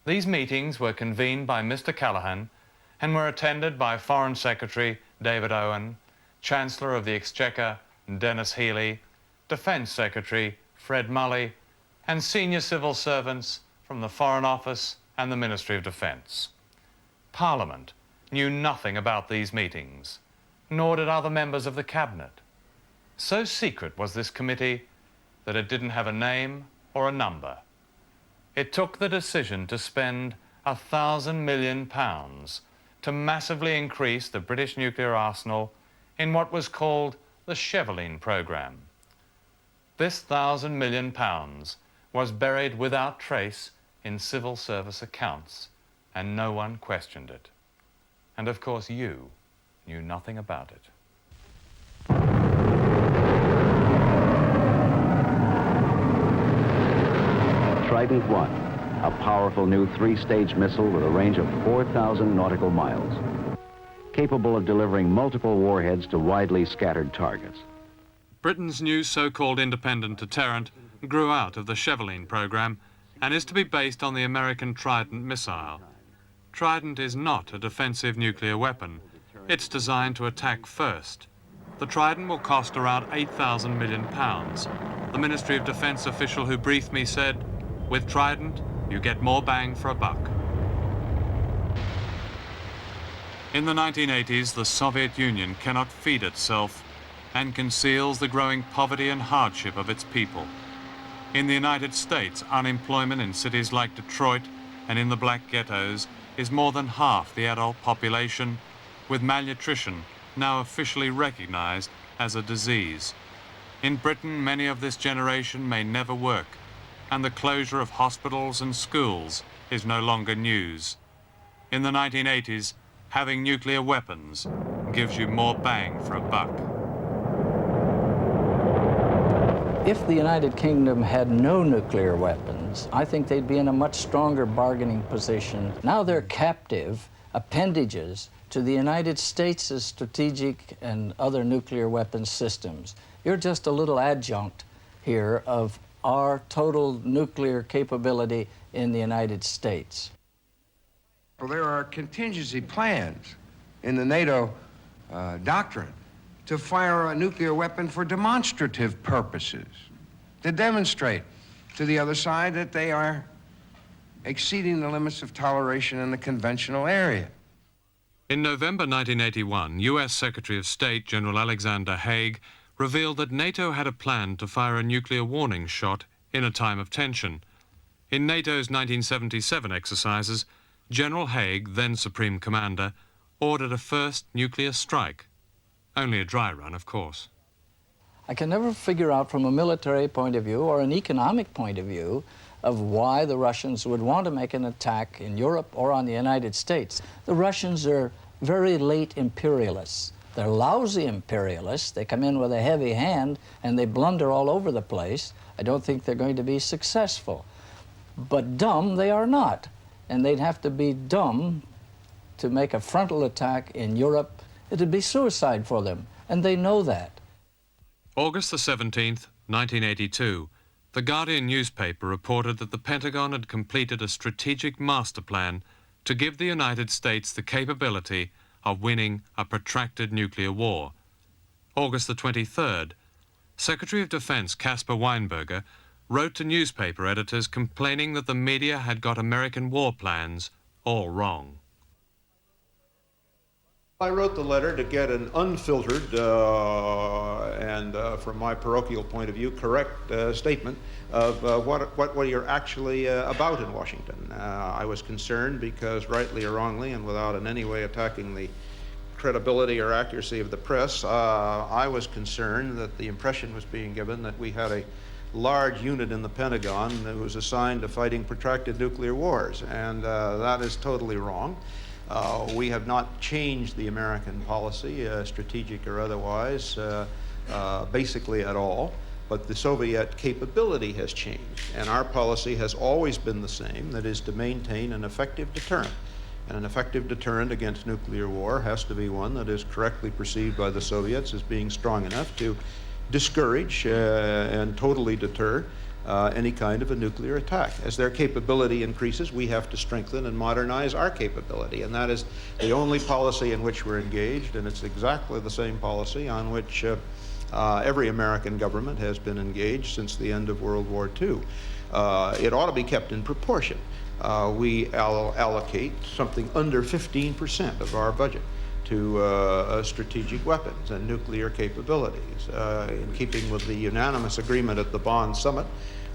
These meetings were convened by Mr. Callaghan and were attended by Foreign Secretary David Owen, Chancellor of the Exchequer Dennis Healey, Defence Secretary Fred Mulley, and senior civil servants from the Foreign Office and the Ministry of Defence. Parliament knew nothing about these meetings, nor did other members of the Cabinet. So secret was this committee that it didn't have a name or a number. It took the decision to spend £1,000 million to massively increase the British nuclear arsenal in what was called the Cheveline programme. This £1,000 million was buried without trace in civil service accounts, and no one questioned it. And of course you knew nothing about it. Trident I, a powerful new three-stage missile with a range of 4,000 nautical miles, capable of delivering multiple warheads to widely scattered targets. Britain's new so-called independent deterrent grew out of the Cheveline programme and is to be based on the American Trident missile. Trident is not a defensive nuclear weapon. It's designed to attack first. The Trident will cost around £8,000 million. The Ministry of Defence official who briefed me said, with Trident, you get more bang for a buck. In the 1980s, the Soviet Union cannot feed itself and conceals the growing poverty and hardship of its people. In the United States, unemployment in cities like Detroit and in the black ghettos is more than half the adult population, with malnutrition now officially recognized as a disease. In Britain, many of this generation may never work, and the closure of hospitals and schools is no longer news. In the 1980s, having nuclear weapons gives you more bang for a buck. If the United Kingdom had no nuclear weapons, I think they'd be in a much stronger bargaining position. Now they're captive appendages to the United States' strategic and other nuclear weapons systems. You're just a little adjunct here of our total nuclear capability in the United States. Well, there are contingency plans in the NATO doctrine to fire a nuclear weapon for demonstrative purposes, to demonstrate to the other side that they are exceeding the limits of toleration in the conventional area. In November 1981, US Secretary of State General Alexander Haig revealed that NATO had a plan to fire a nuclear warning shot in a time of tension. In NATO's 1977 exercises, General Haig, then Supreme Commander, ordered a first nuclear strike. Only a dry run, of course. I can never figure out from a military point of view or an economic point of view of why the Russians would want to make an attack in Europe or on the United States. The Russians are very late imperialists. They're lousy imperialists. They come in with a heavy hand and they blunder all over the place. I don't think they're going to be successful. But dumb they are not. And they'd have to be dumb to make a frontal attack in Europe. It'd be suicide for them, and they know that. August the 17th, 1982, the Guardian newspaper reported that the Pentagon had completed a strategic master plan to give the United States the capability of winning a protracted nuclear war. August the 23rd, Secretary of Defense Caspar Weinberger wrote to newspaper editors complaining that the media had got American war plans all wrong. I wrote the letter to get an unfiltered and, from my parochial point of view, correct statement of what you're actually about in Washington. I was concerned because, rightly or wrongly, and without in any way attacking the credibility or accuracy of the press, I was concerned that the impression was being given that we had a large unit in the Pentagon that was assigned to fighting protracted nuclear wars, and that is totally wrong. We have not changed the American policy, strategic or otherwise, basically at all, but the Soviet capability has changed, and our policy has always been the same, that is to maintain an effective deterrent. And an effective deterrent against nuclear war has to be one that is correctly perceived by the Soviets as being strong enough to discourage and totally deter any kind of a nuclear attack. As their capability increases, we have to strengthen and modernize our capability, and that is the only policy in which we're engaged, and it's exactly the same policy on which every American government has been engaged since the end of World War II. It ought to be kept in proportion. We allocate something under 15% of our budget to strategic weapons and nuclear capabilities. In keeping with the unanimous agreement at the Bonn Summit,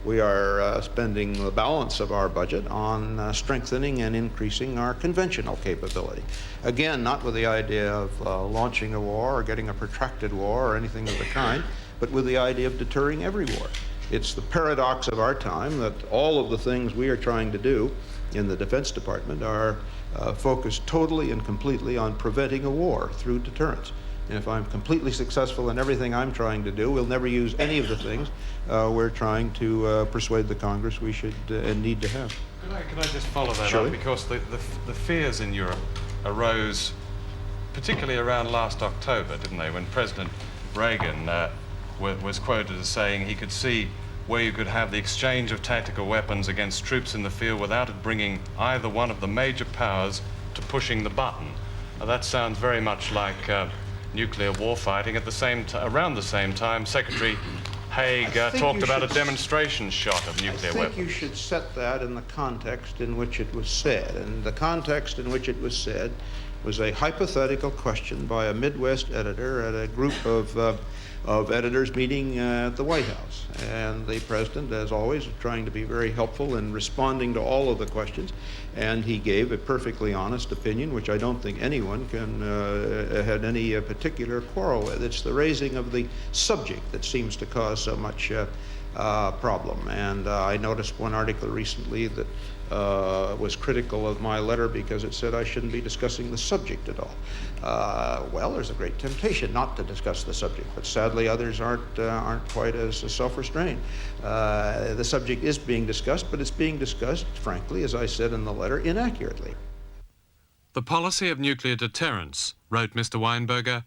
we are spending the balance of our budget on strengthening and increasing our conventional capability. Again, not with the idea of launching a war or getting a protracted war or anything of the kind, but with the idea of deterring every war. It's the paradox of our time that all of the things we are trying to do in the Defense Department are focused totally and completely on preventing a war through deterrence. And if I'm completely successful in everything I'm trying to do, we'll never use any of the things we're trying to persuade the Congress we should and need to have. Could I just follow that up? Because the fears in Europe arose particularly around last October, didn't they, when President Reagan was quoted as saying he could see where you could have the exchange of tactical weapons against troops in the field without it bringing either one of the major powers to pushing the button. Now, that sounds very much like nuclear warfighting. At the same around the same time, Secretary Haig talked about a demonstration shot of nuclear weapons. I think you should set that in the context in which it was said. And the context in which it was said was a hypothetical question by a Midwest editor at a group of editors meeting at the White House. And the president, as always, was trying to be very helpful in responding to all of the questions. And he gave a perfectly honest opinion, which I don't think anyone can had any particular quarrel with. It's the raising of the subject that seems to cause so much problem. And I noticed one article recently that was critical of my letter because it said I shouldn't be discussing the subject at all. Well, there's a great temptation not to discuss the subject, but sadly others aren't quite as self-restrained. The subject is being discussed, but it's being discussed, frankly, as I said in the letter, inaccurately. The policy of nuclear deterrence, wrote Mr. Weinberger,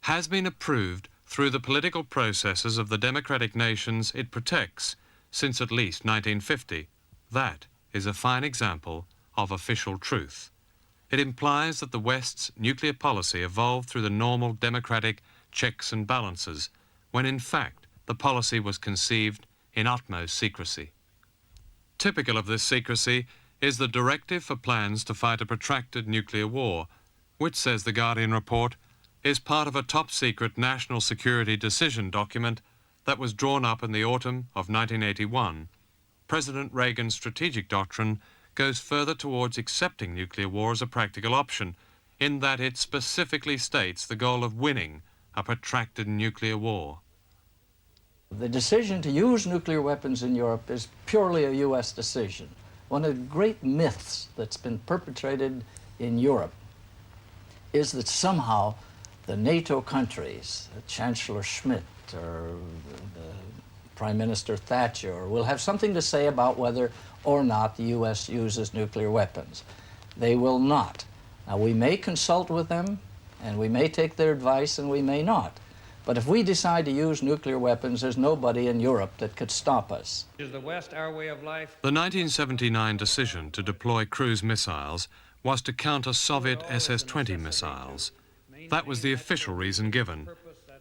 has been approved through the political processes of the democratic nations it protects since at least 1950. That is a fine example of official truth. It implies that the West's nuclear policy evolved through the normal democratic checks and balances, when in fact the policy was conceived in utmost secrecy. Typical of this secrecy is the Directive for Plans to Fight a Protracted Nuclear War, which, says the Guardian report, is part of a top-secret national security decision document that was drawn up in the autumn of 1981. President Reagan's strategic doctrine goes further towards accepting nuclear war as a practical option, in that it specifically states the goal of winning a protracted nuclear war. The decision to use nuclear weapons in Europe is purely a U.S. decision. One of the great myths that's been perpetrated in Europe is that somehow the NATO countries, Chancellor Schmidt or Prime Minister Thatcher, will have something to say about whether or not the U.S. uses nuclear weapons. They will not. Now, we may consult with them, and we may take their advice, and we may not. But if we decide to use nuclear weapons, there's nobody in Europe that could stop us. Is the West our way of life? The 1979 decision to deploy cruise missiles was to counter Soviet SS-20 missiles. That was the official reason given.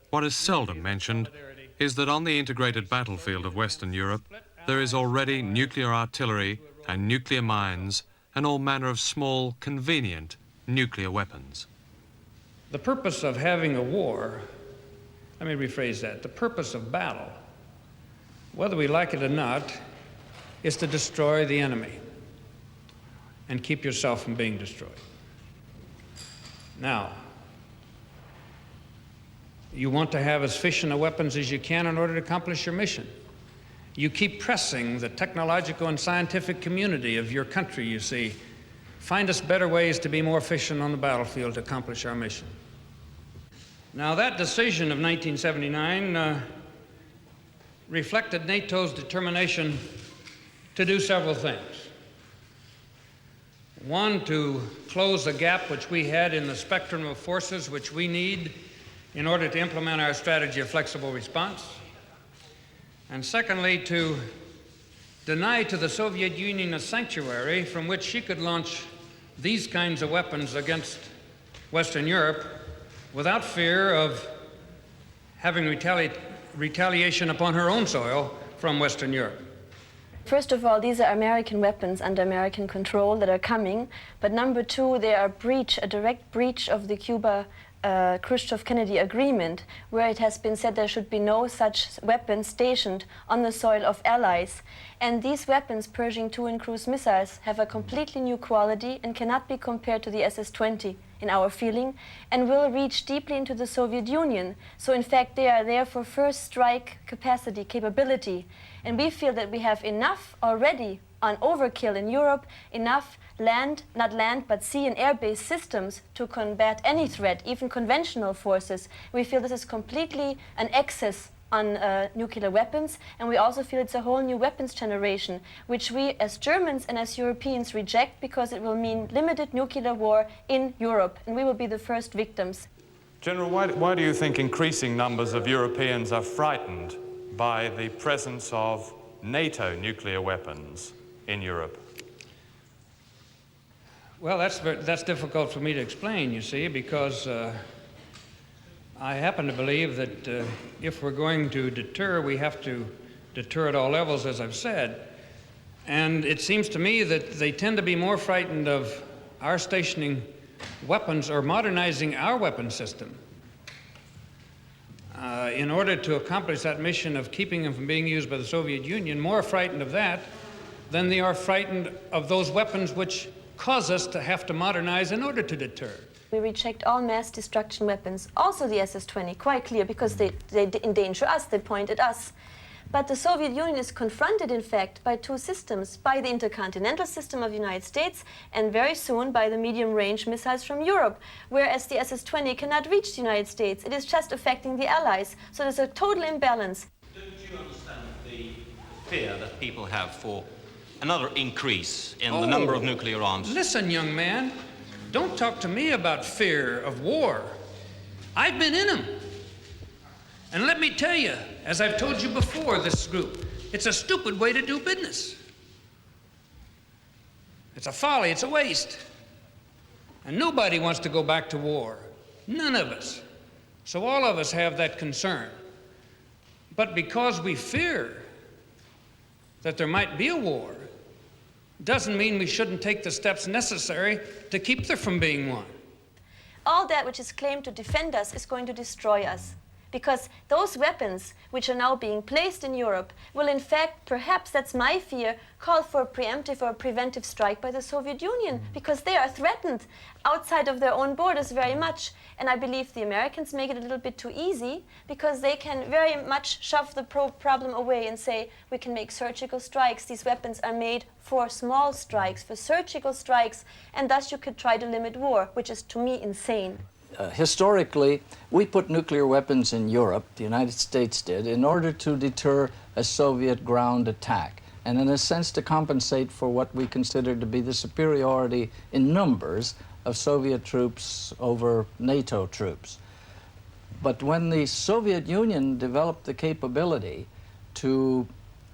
What is seldom mentioned is that on the integrated battlefield of Western Europe, there is already nuclear artillery and nuclear mines and all manner of small, convenient nuclear weapons. The purpose of having a war, let me rephrase that, the purpose of battle, whether we like it or not, is to destroy the enemy and keep yourself from being destroyed. Now, you want to have as efficient weapons as you can in order to accomplish your mission. You keep pressing the technological and scientific community of your country, you see. Find us better ways to be more efficient on the battlefield to accomplish our mission. Now, that decision of 1979 reflected NATO's determination to do several things. One, to close the gap which we had in the spectrum of forces which we need in order to implement our strategy of flexible response. And secondly, to deny to the Soviet Union a sanctuary from which she could launch these kinds of weapons against Western Europe without fear of having retaliation upon her own soil from Western Europe. First of all, these are American weapons under American control that are coming. But number two, they are a direct breach of the Khrushchev-Kennedy agreement, where it has been said there should be no such weapons stationed on the soil of allies. And these weapons, Pershing II and cruise missiles, have a completely new quality and cannot be compared to the SS-20 in our feeling, and will reach deeply into the Soviet Union. So in fact, they are there for first strike capability. And we feel that we have enough already on overkill in Europe, enough not land, but sea and air-based systems to combat any threat, even conventional forces. We feel this is completely an excess on nuclear weapons, and we also feel it's a whole new weapons generation, which we as Germans and as Europeans reject because it will mean limited nuclear war in Europe, and we will be the first victims. General, why do you think increasing numbers of Europeans are frightened by the presence of NATO nuclear weapons in Europe? Well, that's difficult for me to explain, you see, because I happen to believe that if we're going to deter, we have to deter at all levels, as I've said. And it seems to me that they tend to be more frightened of our stationing weapons or modernizing our weapon system in order to accomplish that mission of keeping them from being used by the Soviet Union, more frightened of that than they are frightened of those weapons which cause us to have to modernize in order to deter. We reject all mass destruction weapons, also the SS-20, quite clear, because they endanger us, they point at us. But the Soviet Union is confronted, in fact, by two systems, by the intercontinental system of the United States and very soon by the medium-range missiles from Europe, whereas the SS-20 cannot reach the United States. It is just affecting the Allies. So there's a total imbalance. Don't you understand the fear that people have for another increase in the number of nuclear arms? Listen, young man, don't talk to me about fear of war. I've been in them. And let me tell you, as I've told you before, this group, it's a stupid way to do business. It's a folly, it's a waste. And nobody wants to go back to war. None of us. So all of us have that concern. But because we fear that there might be a war, doesn't mean we shouldn't take the steps necessary to keep there from being one. All that which is claimed to defend us is going to destroy us. Because those weapons which are now being placed in Europe will in fact, perhaps that's my fear, call for a preemptive or preventive strike by the Soviet Union, because they are threatened outside of their own borders very much. And I believe the Americans make it a little bit too easy, because they can very much shove the problem away and say, we can make surgical strikes. These weapons are made for small strikes, for surgical strikes, and thus you could try to limit war, which is to me insane. Historically, we put nuclear weapons in Europe, the United States did, in order to deter a Soviet ground attack, and in a sense to compensate for what we considered to be the superiority in numbers of Soviet troops over NATO troops. But when the Soviet Union developed the capability to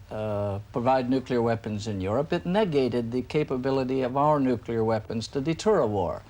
provide nuclear weapons in Europe, it negated the capability of our nuclear weapons to deter a war.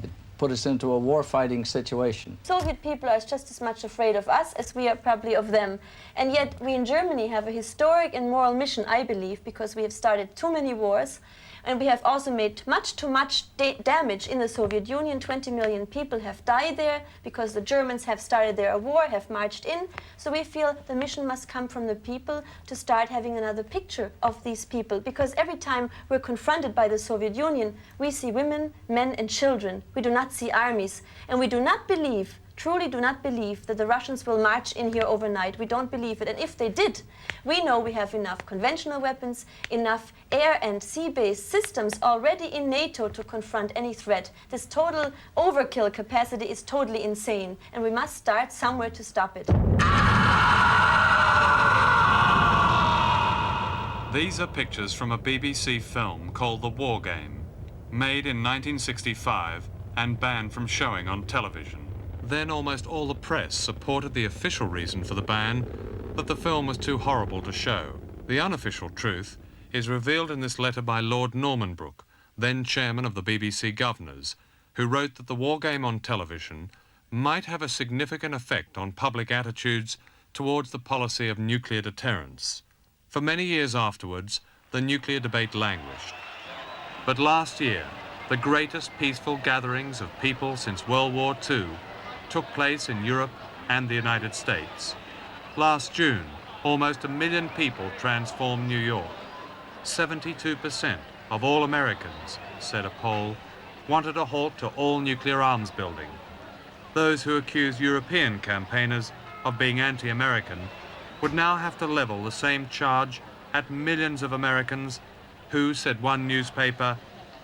It put us into a war-fighting situation. Soviet people are just as much afraid of us as we are probably of them. And yet we in Germany have a historic and moral mission, I believe, because we have started too many wars, and we have also made much too much damage in the Soviet Union. 20 million people have died there because the Germans have started their war, have marched in. So we feel the mission must come from the people to start having another picture of these people. Because every time we're confronted by the Soviet Union, we see women, men, and children. We do not see armies. And we do not believe, truly do not believe, that the Russians will march in here overnight. We don't believe it. And if they did, we know we have enough conventional weapons, enough air and sea-based systems already in NATO to confront any threat. This total overkill capacity is totally insane, and we must start somewhere to stop it. These are pictures from a BBC film called The War Game, made in 1965 and banned from showing on television. Then almost all the press supported the official reason for the ban, that the film was too horrible to show. The unofficial truth is revealed in this letter by Lord Normanbrook, then chairman of the BBC Governors, who wrote that the war game on television might have a significant effect on public attitudes towards the policy of nuclear deterrence. For many years afterwards, the nuclear debate languished. But last year, the greatest peaceful gatherings of people since World War II took place in Europe and the United States. Last June, almost 1 million people transformed New York. 72% of all Americans, said a poll, wanted a halt to all nuclear arms building. Those who accuse European campaigners of being anti-American would now have to level the same charge at millions of Americans who, said one newspaper,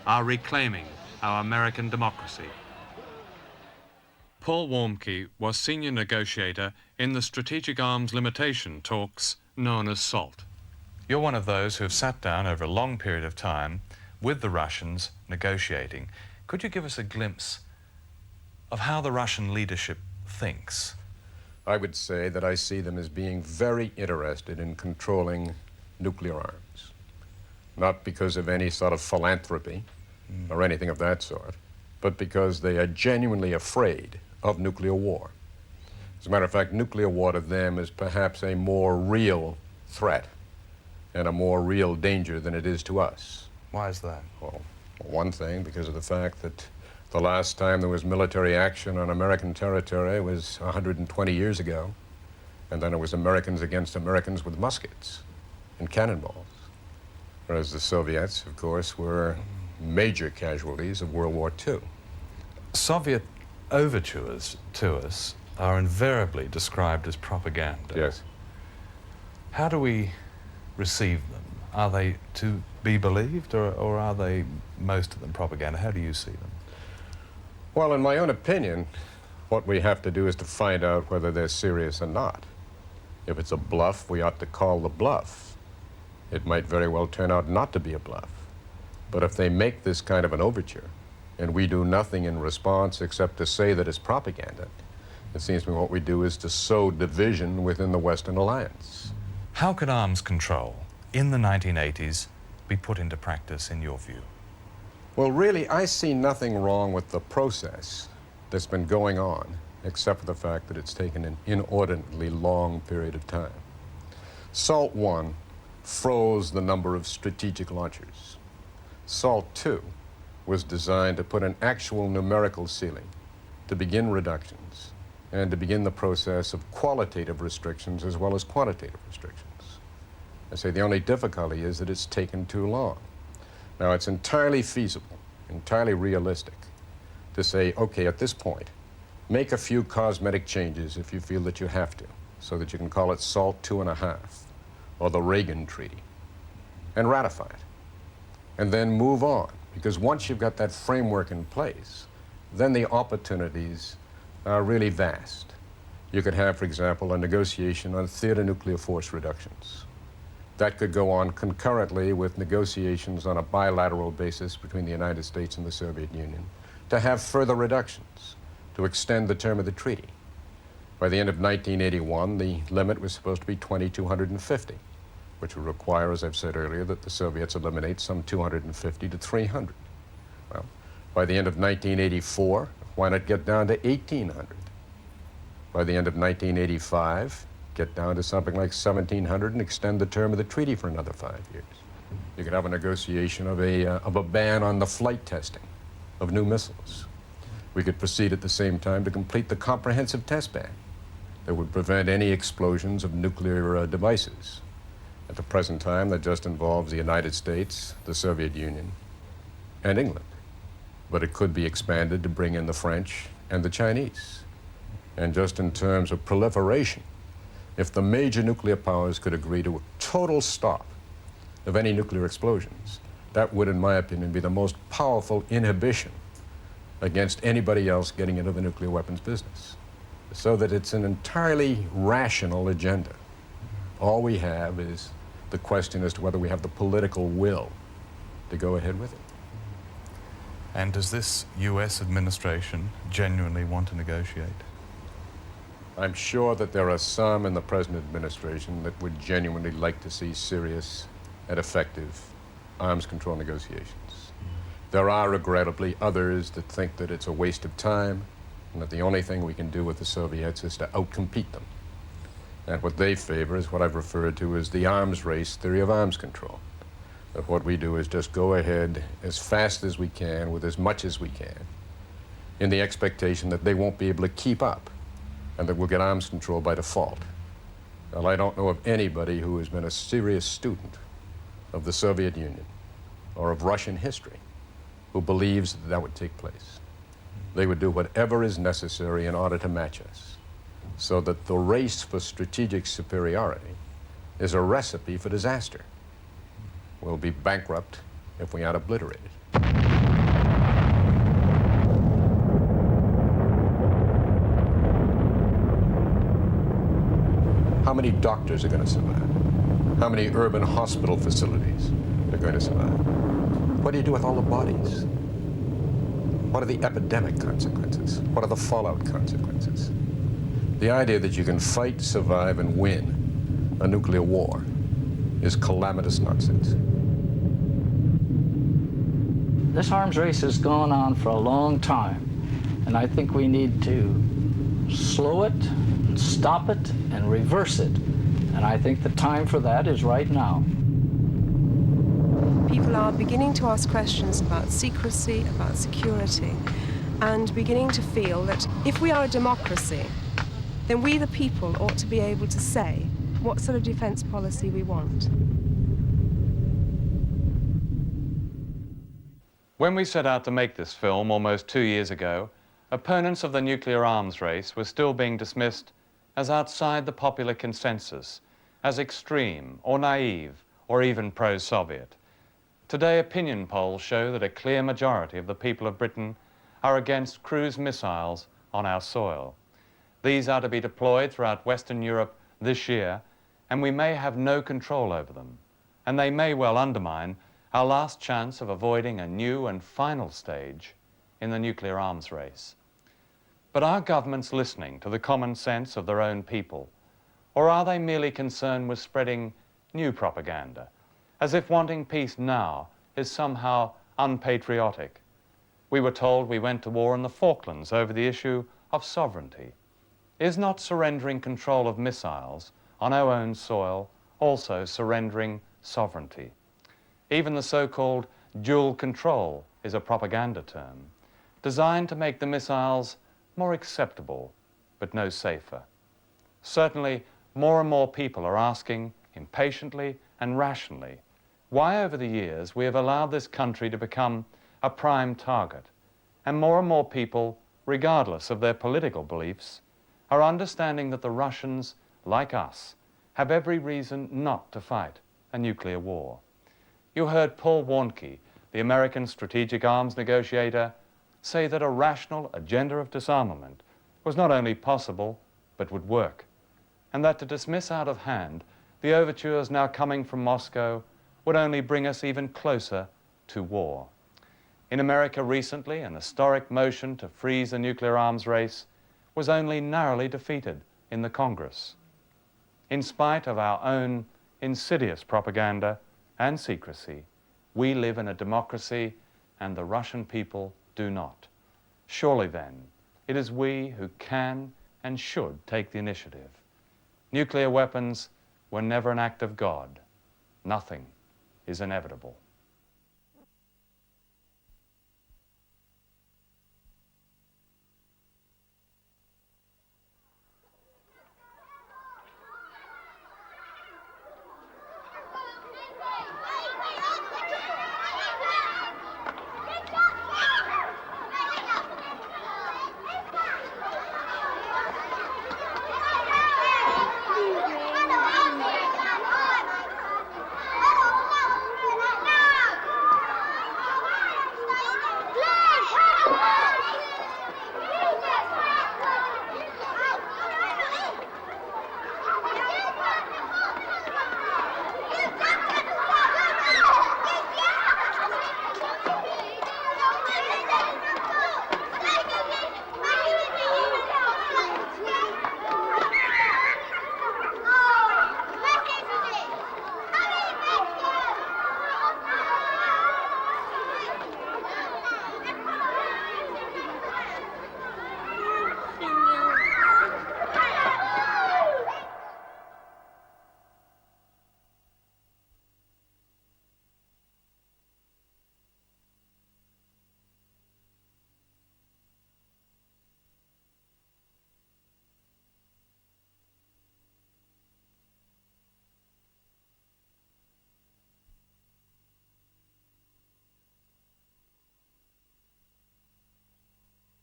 are reclaiming our American democracy. Paul Warmke was senior negotiator in the strategic arms limitation talks known as SALT. You're one of those who have sat down over a long period of time with the Russians negotiating. Could you give us a glimpse of how the Russian leadership thinks? I would say that I see them as being very interested in controlling nuclear arms. Not because of any sort of philanthropy or anything of that sort, but because they are genuinely afraid of nuclear war. As a matter of fact, nuclear war to them is perhaps a more real threat and a more real danger than it is to us. Why is that? Well, one thing, because of the fact that The last time there was military action on American territory was 120 years ago, and then it was Americans against Americans with muskets and cannonballs. Whereas the Soviets, of course, were major casualties of World War II. Soviet overtures to us are invariably described as propaganda. Yes. How do we receive them? Are they to be believed, or are they, most of them, propaganda? How do you see them? Well, in my own opinion, what we have to do is to find out whether they're serious or not. If it's a bluff, we ought to call the bluff. It might very well turn out not to be a bluff. But if they make this kind of an overture, and we do nothing in response except to say that it's propaganda, it seems to me what we do is to sow division within the Western alliance. How could arms control in the 1980s be put into practice, in your view? Well, really, I see nothing wrong with the process that's been going on, except for the fact that it's taken an inordinately long period of time. SALT I froze the number of strategic launchers. SALT II was designed to put an actual numerical ceiling, to begin reductions, and to begin the process of qualitative restrictions as well as quantitative restrictions. I say the only difficulty is that it's taken too long. Now, it's entirely feasible, entirely realistic to say, okay, at this point, make a few cosmetic changes if you feel that you have to, so that you can call it SALT II.5, or the Reagan Treaty, and ratify it. And then move on, because once you've got that framework in place, then the opportunities are really vast. You could have, for example, a negotiation on theater nuclear force reductions. That could go on concurrently with negotiations on a bilateral basis between the United States and the Soviet Union to have further reductions, to extend the term of the treaty. By the end of 1981, the limit was supposed to be 2,250, which would require, as I've said earlier, that the Soviets eliminate some 250 to 300. Well, by the end of 1984, why not get down to 1,800? By the end of 1985, get down to something like 1,700 and extend the term of the treaty for another 5 years. You could have a negotiation of a ban on the flight testing of new missiles. We could proceed at the same time to complete the comprehensive test ban that would prevent any explosions of nuclear devices. At the present time, that just involves the United States, the Soviet Union, and England. But it could be expanded to bring in the French and the Chinese. And just in terms of proliferation, if the major nuclear powers could agree to a total stop of any nuclear explosions, that would, in my opinion, be the most powerful inhibition against anybody else getting into the nuclear weapons business. So that it's an entirely rational agenda. All we have is the question as to whether we have the political will to go ahead with it. And does this U.S. administration genuinely want to negotiate? I'm sure that there are some in the present administration that would genuinely like to see serious and effective arms control negotiations. There are, regrettably, others that think that it's a waste of time and that the only thing we can do with the Soviets is to outcompete them. And what they favor is what I've referred to as the arms race theory of arms control. That what we do is just go ahead as fast as we can with as much as we can in the expectation that they won't be able to keep up and that we'll get arms control by default. Well, I don't know of anybody who has been a serious student of the Soviet Union or of Russian history who believes that that would take place. They would do whatever is necessary in order to match us, so that the race for strategic superiority is a recipe for disaster. We'll be bankrupt if we aren't obliterated. How many doctors are going to survive? How many urban hospital facilities are going to survive? What do you do with all the bodies? What are the epidemic consequences? What are the fallout consequences? The idea that you can fight, survive, and win a nuclear war is calamitous nonsense. This arms race has gone on for a long time, and I think we need to slow it, stop it, and reverse it. And I think the time for that is right now. People are beginning to ask questions about secrecy, about security. and beginning to feel that if we are a democracy, then we the people ought to be able to say what sort of defence policy we want. When we set out to make this film almost 2 years ago, opponents of the nuclear arms race were still being dismissed as outside the popular consensus, as extreme or naive or even pro-Soviet. Today, opinion polls show that a clear majority of the people of Britain are against cruise missiles on our soil. These are to be deployed throughout Western Europe this year, and we may have no control over them, and they may well undermine our last chance of avoiding a new and final stage in the nuclear arms race. But are governments listening to the common sense of their own people, or are they merely concerned with spreading new propaganda, as if wanting peace now is somehow unpatriotic? We were told we went to war in the Falklands over the issue of sovereignty. Is not surrendering control of missiles on our own soil also surrendering sovereignty? Even the so-called dual control is a propaganda term, designed to make the missiles more acceptable, but no safer. Certainly, more and more people are asking, impatiently and rationally, why over the years we have allowed this country to become a prime target, and more people, regardless of their political beliefs, are understanding that the Russians, like us, have every reason not to fight a nuclear war. You heard Paul Warnke, the American strategic arms negotiator, say that a rational agenda of disarmament was not only possible, but would work, and that to dismiss out of hand the overtures now coming from Moscow would only bring us even closer to war. In America recently, an historic motion to freeze the nuclear arms race was only narrowly defeated in the Congress. In spite of our own insidious propaganda and secrecy, we live in a democracy and the Russian people do not. Surely then, it is we who can and should take the initiative. Nuclear weapons were never an act of God. Nothing is inevitable.